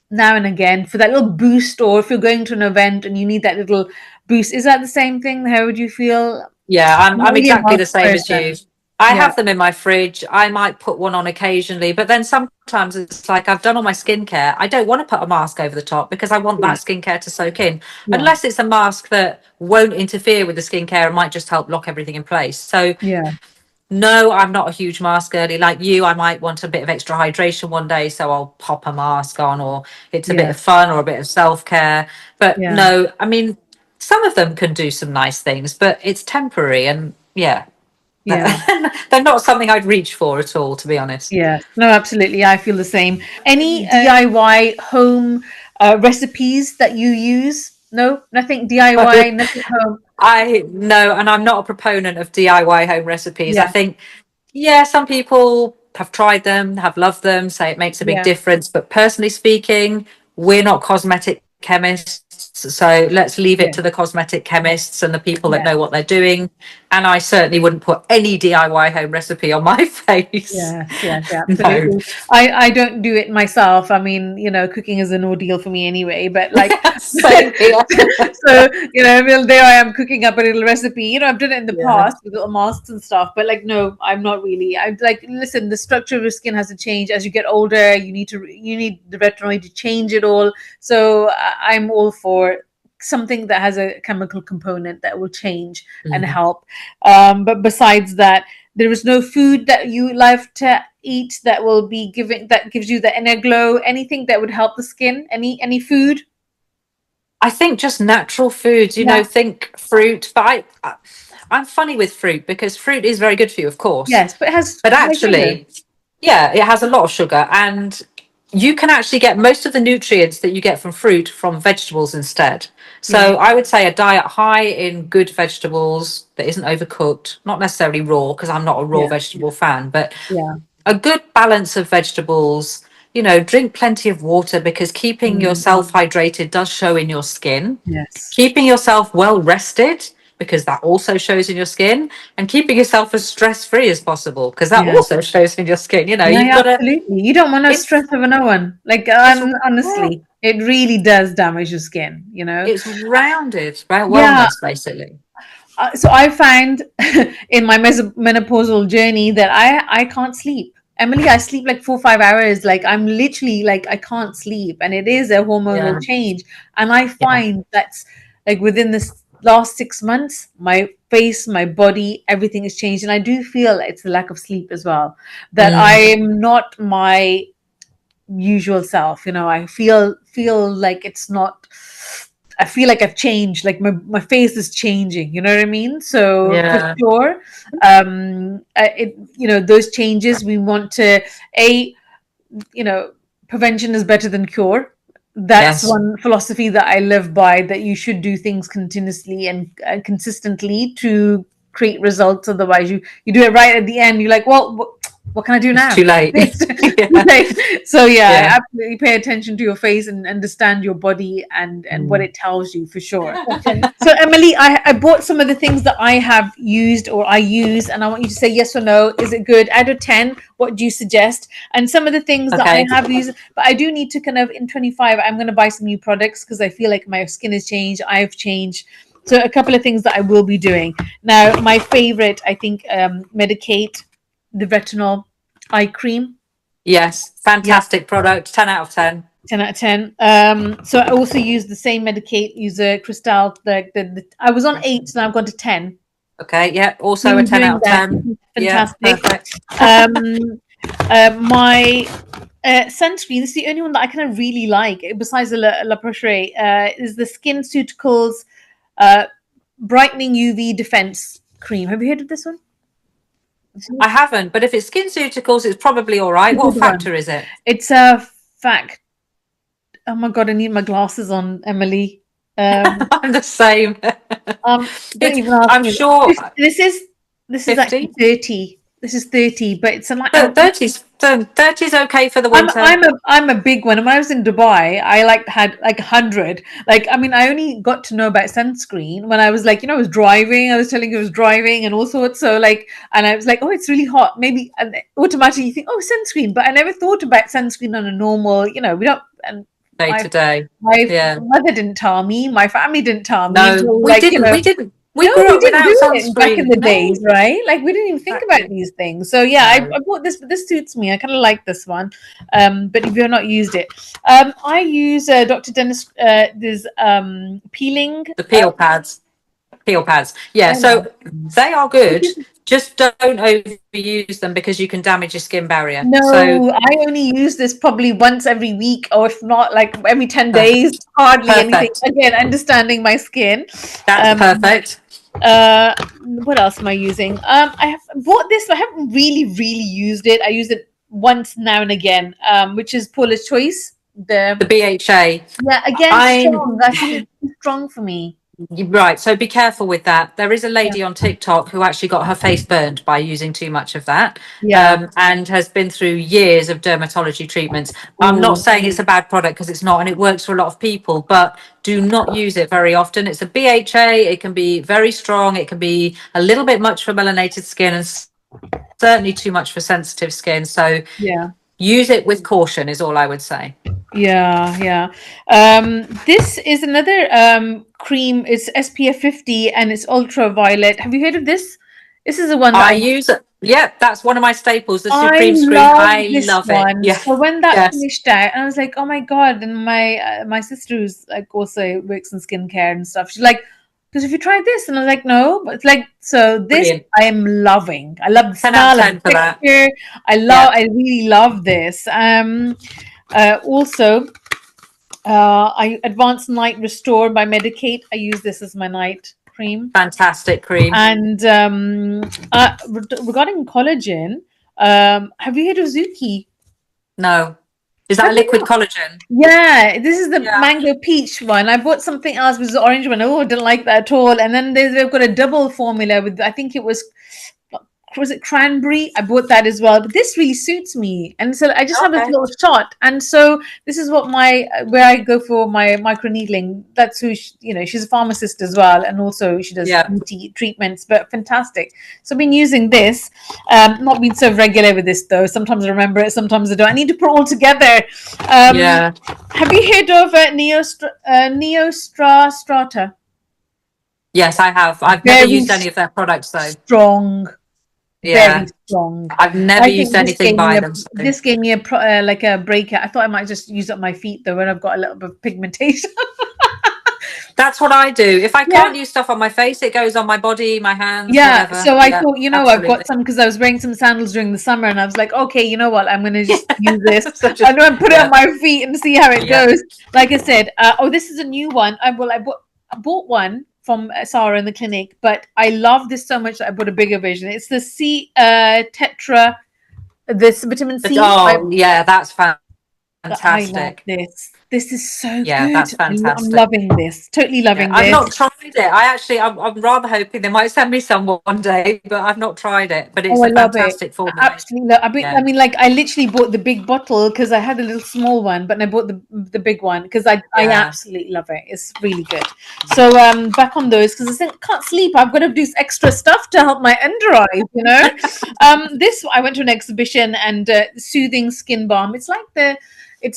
now and again for that little boost, or if you're going to an event and you need that little boost. Is that the same thing? How would you feel?
Yeah, I'm
I'm not
I'm
really a
exactly
mask
the same as you.
person.
I
Yeah,
have them in my fridge. I might put one on occasionally, but then sometimes it's like I've done all my skincare. I don't want to put a mask over the top because I want
yeah,
that skincare to soak in.
yeah,
Unless it's a mask that won't interfere with the skincare and might just help lock everything in place. So
yeah,
no, I'm not a huge mask girly like you. I might want a bit of extra hydration one day, so I'll pop a mask on, or it's a bit
yeah,
of fun or a bit of self-care. But
yeah.
no, I mean, some of them can do some nice things, but it's temporary, and yeah,
Yeah.
they're not something I'd reach for at all, to be honest.
Yes, no, absolutely. I feel the same. Any DIY home recipes that you use? No, nothing DIY, nothing home.
I no, and I'm not a proponent of DIY home recipes. I
Yeah,
think, yeah, some people have tried them, have loved them, say it makes a big
yeah,
difference. But personally speaking, we're not cosmetic chemists. So let's leave it
yeah,
to the cosmetic chemists and the people that
yeah.
know what they're doing. And I certainly wouldn't put any DIY home recipe on my face.
Yes, yes,
No.
absolutely. I don't do it myself. I mean, cooking is an ordeal for me anyway, but like
Same here.
so, well, there I am cooking up a little recipe. I've done it in the
Yeah.
past with little masks and stuff, but like no, I'm not really. I'm like, listen, the structure of your skin has to change as you get older. You need the retinoid to change it all. So I'm all for something that has a chemical component that will change and
Mhm.
help. But besides that, there is no food that you love to eat that will be giving that gives you the inner glow. Anything that would help the skin? Any food?
I think just natural foods,
Yeah.
think fruit. But I'm funny with fruit because fruit is very good for you, of course.
Yes, but it has
But
high sugar.
actually, yeah, it has a lot of sugar, and you can actually get most of the nutrients that you get from fruit from vegetables instead.
Yeah.
So I would say a diet high in good vegetables that isn't overcooked, not necessarily raw, because I'm not a raw
Yeah.
vegetable fan, but
Yeah.
a good balance of vegetables. Drink plenty of water because keeping
Mm,
yourself hydrated does show in your skin.
yes.
Keeping yourself well rested because that also shows in your skin, and keeping yourself as stress free as possible because that
Yeah.
also shows in your skin.
Yeah,
You've
yeah,
got to,
absolutely. You don't want to
it's,
stress over no one. Like,
it's, yeah,
honestly, it really does damage your skin, you know?
it's rounded, right?
Yeah.
Wellness, basically.
So I find in my menopausal journey that I can't sleep. Emily, I sleep like 4 or 5 hours. Like I'm literally like I can't sleep, and it is a hormonal
Yeah.
change. And I
Yeah.
find that's like within this last 6 months, my face, my body, everything has changed, and I do feel it's the lack of sleep as well. That I
Mm,
am not my usual self. I feel like it's not. I feel like I've changed. Like my face is changing. You know what I mean? So for
yeah.
sure, those changes we want to a you know prevention is better than cure. That's
Yes.
one philosophy that I live by. That you should do things continuously and consistently to create results. Otherwise, you do it right at the end. You're like, well, what can I do
It's
now?
too late. Yeah.
So yeah,
Yeah.
absolutely pay attention to your face and understand your body and what
Mm.
it tells you for sure. So Emily, I bought some of the things that I have used or I use, and I want you to say yes or no. Is it good? Out of 10, what do you suggest? And some of the things that I
Okay.
have used, but I do need to kind of in 25, I'm going to buy some new products because I feel like my skin has changed. I've changed. So a couple of things that I will be doing. Now, my favorite, I think, Medicate, the retinol eye cream.
Yes.
Yeah,
Fantastic product. 10 out of 10.
10 out of 10. So I also use the same Medicate, use a Cristal. I was on 8, so now I've gone to 10.
Okay. Yeah. Also a
Been
10
doing
out of
that.
10. Yeah.
Fantastic.
Perfect.
Um, my sunscreen, this is the only one that I kind of really like, besides the La Poche, is the Skin Suticals uh, Brightening UV Defense Cream. Have you heard of this one? This is
I haven't, but if it's SkinCeuticals, it's probably all right.
a
What
good one.
factor is it?
It's a fact. Oh my God, I need my glasses on, Emily. Um,
I'm the same.
don't
It's,
even ask
I'm
me.
sure,
This is actually
50.
30. This is 30, but it's a like
But 30's okay for the
I'm
winter.
I'm a I'm a big one. When I was in Dubai, I like had like 100. Like I mean, I only got to know about sunscreen when I was like, I was driving. I was telling you I was driving and all sorts. So like, and I was like, oh, it's really hot. Maybe and automatically you think, oh, sunscreen. But I never thought about sunscreen on a normal. We don't. And
Day
my
to day.
my
Yeah.
mother didn't tell me. My family didn't tell me
No,
until
we
like
didn't. We didn't. We
no,
grew
we
up
didn't
without
do it back in
sunscreen.
the
No,
days, right? Like we didn't even think about
exactly.
these things. So yeah,
No.
I bought this, but this suits me. I kind of like this one. But if you've not used it, I use Dr. Dennis. This peeling.
The peel pads. Peel pads. Yeah.
I love
So
these.
they are good. Just don't overuse them because you can damage your skin barrier. So
No, I only use this probably once every week, or if not, like every 10 days.
perfect.
Hardly anything.
Perfect.
Again, understanding my skin.
That's
Um,
perfect.
Uh, what else am I using? I have bought this, but I haven't really used it. I use it once now and again, which is Paula's Choice.
The BHA.
Yeah, again,
I'm
strong. I think it's too strong for me.
right. So be careful with that. There is a
Yeah,
lady on TikTok who actually got her face burned by using too much of that,
yeah.
and has been through years of dermatology treatments. I'm not
Ooh,
saying it's a bad product because it's not, and it works for a lot of people, but do not use it very often. It's a BHA. It can be very strong. It can be a little bit much for melanated skin, and certainly too much for sensitive skin. So
yeah,
use it with caution, is all I would say.
yeah. This is another cream. It's SPF 50 and it's ultraviolet. Have you heard of this? This is the one that
I
I
use it. Yeah, that's one of my staples, the
I
Supreme Screen.
love
I
this
love it.
one.
Yeah.
So when that
Yes.
finished out, and I was like, "Oh my god!" And my sister who's like also works in skincare and stuff. She's like, "Because if you try this," and I was like, "No," but it's like so. This
Brilliant.
I am loving. I love the
10 out of
smell and
10
the
for that.
texture.
Yeah.
I really love this. Also, I Advanced Night Restore by Medicate. I use this as my night cream.
Fantastic cream.
And regarding collagen, have you heard of Zuki?
No. Is that
Have
a
you
liquid
not?
collagen?
Yeah, this is the
Yeah.
mango peach one. I bought something else, which was the orange one. Oh, I didn't like that at all. And then they've got a double formula with, I think it was it cranberry? I bought that as well. But this really suits me. And so I just have this
Okay.
little shot. And so this is what where I go for my micro needling. That's who, she's a pharmacist as well. And also she does
Yeah.
beauty treatments, but fantastic. So I've been using this. Not been so regular with this though. Sometimes I remember it, sometimes I don't. I need to put it all together.
Yeah.
Have you heard of Neostra Strata?
Yes, I have. I've never
Very
used any of their products though.
strong, very
Yeah.
strong.
I've never
I
used
think
anything by them. So.
this gave me like a breakout. I thought I might just use it on my feet though when I've got a little bit of pigmentation.
That's what I do. If I
Yeah.
can't use stuff on my face, it goes on my body, my hands,
Yeah,
whatever.
so I
Yeah,
thought, I've got
absolutely.
some because I was wearing some sandals during the summer, and I was like, okay, you know what, I'm going to
Yeah.
just use this.
So
I'm
just,
going to put it on
yeah,
my feet and see how it
yeah,
goes. Like I said, this is a new one. I bought one from Sarah in the clinic, but I love this so much that I bought a bigger version. It's the C Tetra, this vitamin
but,
C.
oh, yeah, that's
I love
fantastic.
this. This is so
Yeah,
good.
that's
I'm
fantastic.
loving this. Totally
Yeah,
loving
I've
this.
not tried it. I'm rather hoping they might send me some one day, but I've not tried it. But it's
Oh, I
a
love it.
fantastic formula.
Absolutely love.
Yeah,
Like I literally bought the big bottle because I had a little small one, but I bought the big one because I
yeah,
absolutely love it. It's really good. So back on those because I think I can't sleep. I've got to do extra stuff to help my under eyes. This I went to an exhibition and soothing skin balm. It's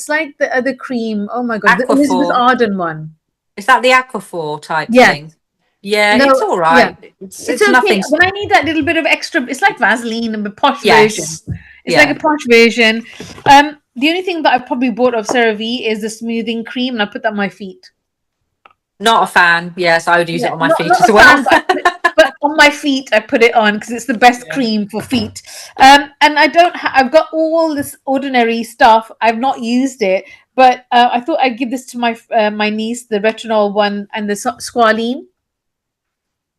like the other cream. Oh my god, the Elizabeth
Aquaphor.
Arden one.
Is that the Aquaphor type
Yes.
thing? Yeah,
No.
it's all
Yeah.
right.
It's
It's
okay,
nothing.
but I need that little bit of extra. It's like Vaseline and a posh version.
Yes.
It's like a
Yeah.
posh version. The only thing that I've probably bought of CeraVe is the smoothing cream, and I put that on my feet.
Not a fan. Yes, I would use
Yeah,
it on my
not
feet as
a fan,
well.
but on my feet I put it on because it's the best
Yeah.
cream for feet. And I don't. I've got all this ordinary stuff. I've not used it, but I thought I'd give this to my niece, the retinol one and the squalene.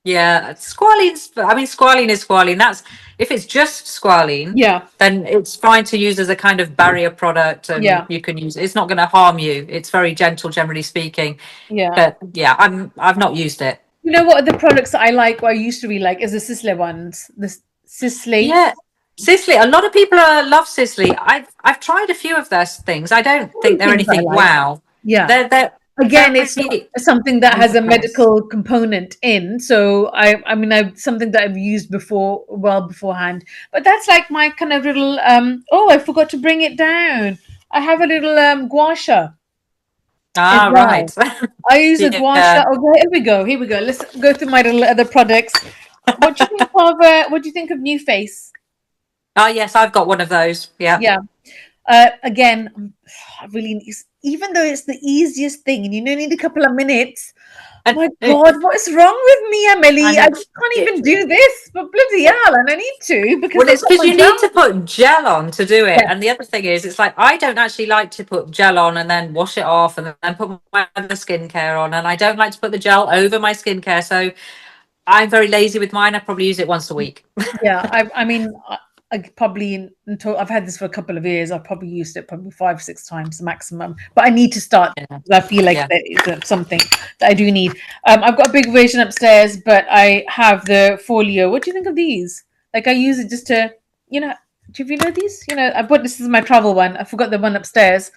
Yeah, squalene. I mean, squalene is squalene. That's if it's just squalene,
Yeah,
then it's fine to use as a kind of barrier product, and
yeah,
you can use it. It's not going to harm you. It's very gentle, generally speaking.
yeah.
But yeah, I've not used it.
You know what are the products that I like, or I used to really like, is the Sisley ones. The Sisley.
Yeah, Sisley. A lot of people love Sisley. I've tried a few of their things. I don't think they're
Things I
anything
like.
wow.
Yeah.
They're
Again, it's not
very
something that has a
nice.
medical component in. So I mean, something that I've used before, well beforehand. But that's like my kind of little. Oh, I forgot to bring it down. I have a little gua sha as
Ah, right.
well. I use a gua sha.
Yeah.
Okay, here we go. Here we go. Let's go through my little other products. What do you think of? What do you think of New Face?
Oh, yes, I've got one of those. Yeah.
Yeah. Again, really, even though it's the easiest thing and you only need a couple of minutes,
And
my God, what is wrong with me,
I
Emily? I
know.
just can't even do this, but bloody hell, and I need to because
Well,
I've
it's
got
because
my
you need to
gel.
put gel on to do it.
Yeah,
And the other thing is, it's like I don't actually like to put gel on and then wash it off and then put my other skincare on. And I don't like to put the gel over my skincare. So I'm very lazy with mine. I probably use it once a week.
yeah. I mean, I probably until I've had this for a couple of years, I've probably used it probably 5, 6 times maximum. But I need to start.
Yeah.
I feel like
Yeah.
that is something that I do need. I've got a big version upstairs, but I have the folio. What do you think of these? Like I use it just to, do you know these? I bought this is my travel one. I forgot the one upstairs.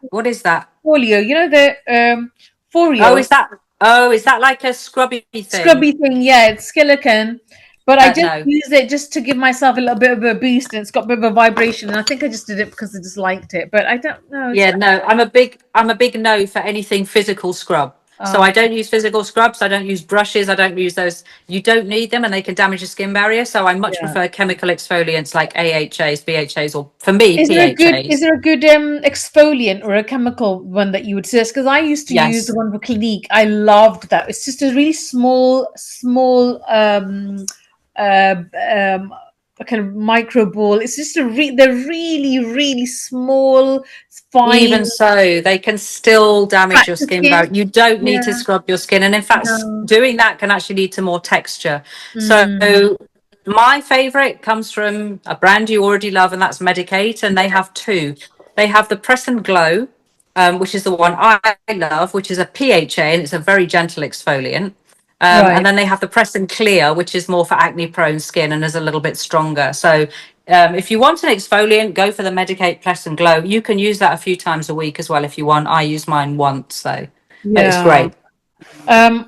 What is that?
Folio. The
Oh,
folio
is that like a scrubby thing?
scrubby thing. Yeah, it's silicone. But I just
No.
use it just to give myself a little bit of a boost, and it's got a bit of a vibration. And I think I just did it because I just liked it. But I don't know.
Yeah, no. I'm a big no for anything physical scrub. So I don't use physical scrubs. I don't use brushes. I don't use those. You don't need them and they can damage the skin barrier. So I much
Yeah.
prefer chemical exfoliants like AHAs, BHAs, or for me,
Is
PHAs.
there a good exfoliant or a chemical one that you would suggest? Because I used to use the
Yes.
one for Clinique. I loved that. It's just a really small uh, um, a kind of micro ball. It's just they're really small, fine,
Even so, they can still damage
patch
your
the
skin
skin.
barrier. You don't need to
Yeah.
scrub your skin. And in fact,
No.
doing that can actually lead to more texture. So
Mm,
my favorite comes from a brand you already love, and that's Medicate. And they have two. They have the Press and Glow, which is the one I love, which is a PHA, and it's a very gentle exfoliant. And
right.
then they have the Press and Clear, which is more for acne prone skin and is a little bit stronger. So if you want an exfoliant, go for the Medicate Press and Glow. You can use that a few times a week as well if you want. I use mine once, so it's
Yeah.
great.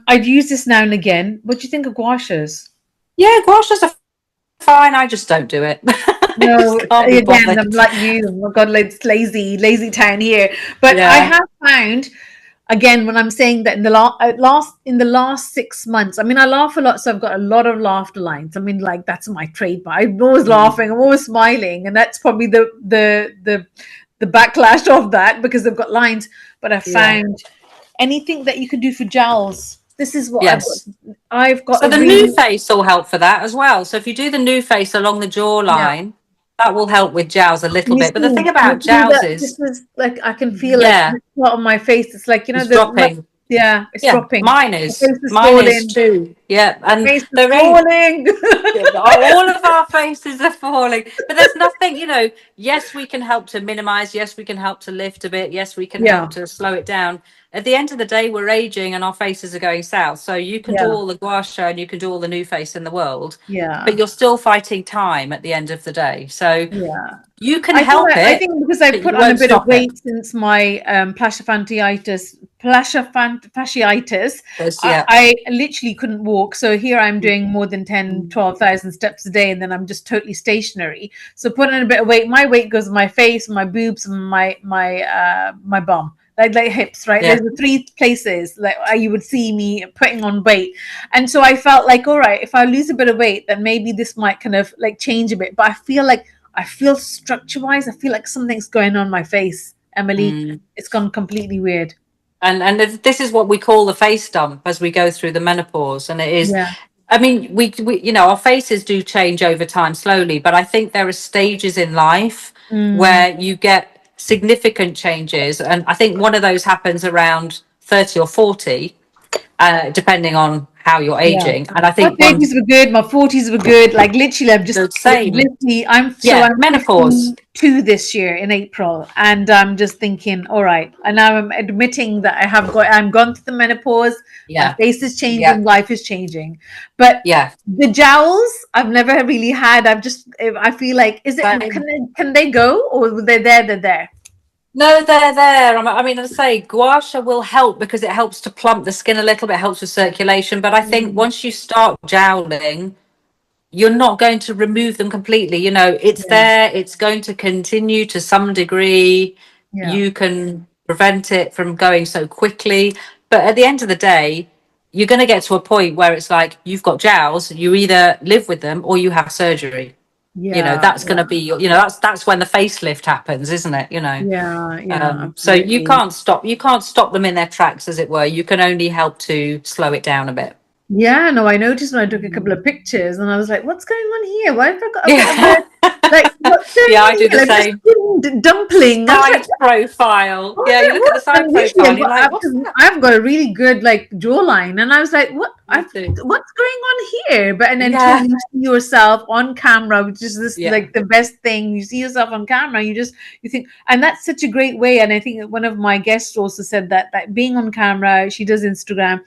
I'd use this now and again. What do you think of gouaches?
Yeah, gouaches are fine. I just don't do it. I
No,
just can't be
again, I'm
bothered.
like you. Oh my God, like it's lazy town here. But I
Yeah.
have found, again, when I'm saying that in the the last 6 months, I mean, I laugh a lot, so I've got a lot of laughter lines. I mean, like that's my trademark. I'm always
Mm,
laughing, I'm always smiling, and that's probably the backlash of that because they've got lines. But I
yeah.
found anything that you can do for jowls. This is what I've got.
Yes.
I've got
So
a
the new
really
face will help for that as well. So if you do the new face along the
yeah.
jawline, that will help with jowls a little
You
bit. But the thing
can you
about
see
jowls
that this
is,
is like I can feel like
yeah,
this part of my face. It's like
it's
the
dropping.
yeah, it's
Yeah,
dropping. My face is
mine is
falling.
too. Yeah,
My
and
face is
there ain't
falling.
all of our faces are falling, but there's nothing, yes, we can help to minimize. Yes, we can help to lift a bit. Yes, we can help
Yeah,
to slow it down. At the end of the day, we're aging and our faces are going south. So you can do
yeah,
all the gua sha and you can do all the new face in the world, but
yeah,
you're still fighting time at the end of the day. So
yeah.
you can help
I
it,
think because I
but
put
you
on a
won't
bit of
stop it.
weight since my fasciitis,
Because, yeah,
I literally couldn't walk. So here I'm doing more than 10, 12,000 steps a day, and then I'm just totally stationary. So putting on a bit of weight, my weight goes my face, my boobs, and my bum. Like hips, right?
yeah.
There's the three places like you would see me putting on weight, and so I felt like, all right, if I lose a bit of weight, then maybe this might kind of like change a bit. But I feel structure wise, I feel like something's going on my face, Emily.
Mm.
It's gone completely weird.
And this is what we call the face dump as we go through the menopause, and it is,
Yeah.
I mean, we our faces do change over time slowly, but I think there are stages in life
Mm,
where you get significant changes, and I think one of those happens around 30 or 40, depending on how you're
yeah.
aging. And I
My
think one,
30s were good. My 40s were good. Like literally, I'm just
the same,
literally.
yeah,
I'm
menopause.
52 this year in April, and I'm just thinking, all right. And now I'm admitting that I'm gone through the menopause. My
Yeah,
face is
yeah,
changing. Life is changing. But
yeah.
the jowls, I've never really had. I feel like,
Same.
can they go, or they're there? They're there.
No, they're there. I mean, I say gua sha will help because it helps to plump the skin a little bit, helps with circulation. But I think
Mm,
once you start jowling, you're not going to remove them completely. It's
yeah,
there, it's going to continue to some degree.
yeah,
You can prevent it from going so quickly. But at the end of the day, you're going to get to a point where it's like you've got jowls, you either live with them or you have surgery.
yeah,
That's going to be that's when the facelift happens, isn't it?
yeah,
So you
absolutely.
can't stop them in their tracks, as it were. You can only help to slow it down a bit.
Yeah, no, I noticed when I took a couple of pictures and I was like, what's going on here? Why have I got a bit of a,
Yeah.
like, what's going
Yeah,
on
I do
here?
the
Like this
same.
dumpling. I was like,
Side profile.
what,
Yeah, you look at the side
and literally
profile and you're like, what's that?
I've got a really good like jawline. And I was like,
Me too.
what's going on here? But, and until
Yeah.
you see yourself on camera, which is this
Yeah.
like the best thing, you see yourself on camera, you think, and that's such a great way. And I think one of my guests also said that being on camera, she does Instagram,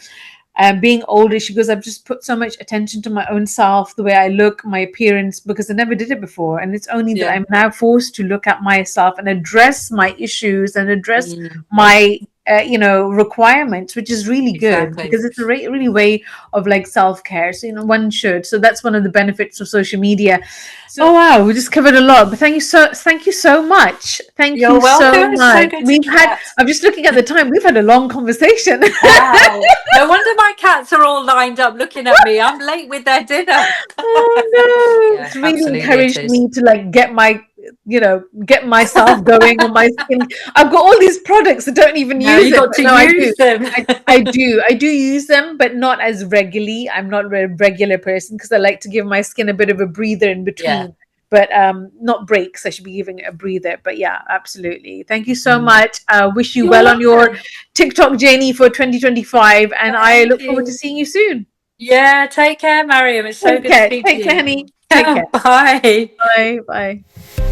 being older, she goes, I've just put so much attention to my own self, the way I look, my appearance, because I never did it before. And it's only that
Yeah.
I'm now forced to look at myself and address my issues and address
Mm.
my requirements, which is really good
Exactly.
because it's a really way of like self-care. So one should. So that's one of the benefits of social media. Oh
So
wow, we just covered a lot, but thank you so much. Thank
you're
you so
welcome. It's so
much.
good to
We've had,
chat.
I'm just looking at the time. We've had a long conversation.
Wow. No wonder my cats are all lined up looking at me. I'm late with their dinner.
Oh no,
Yeah,
it's really
absolutely it
encouraged
is.
me to like get myself going on my skin. I've got all these products. I don't even
Now
use
you
it,
got
but
to
no, I do.
use them.
I do use them, but not as regularly. I'm not a regular person because I like to give my skin a bit of a breather in
Yeah.
between. But not breaks. I should be giving it a breather. But yeah, absolutely. Thank you so
Mm.
much. Wish you
You're
well on your
welcome.
TikTok journey for 2025, and I
Thank
look forward to
you.
seeing you soon.
Yeah, take care, Maryum. It's so
Take
good to
care.
speak to
Take care,
you.
honey. Take care.
Bye.
Bye. Bye.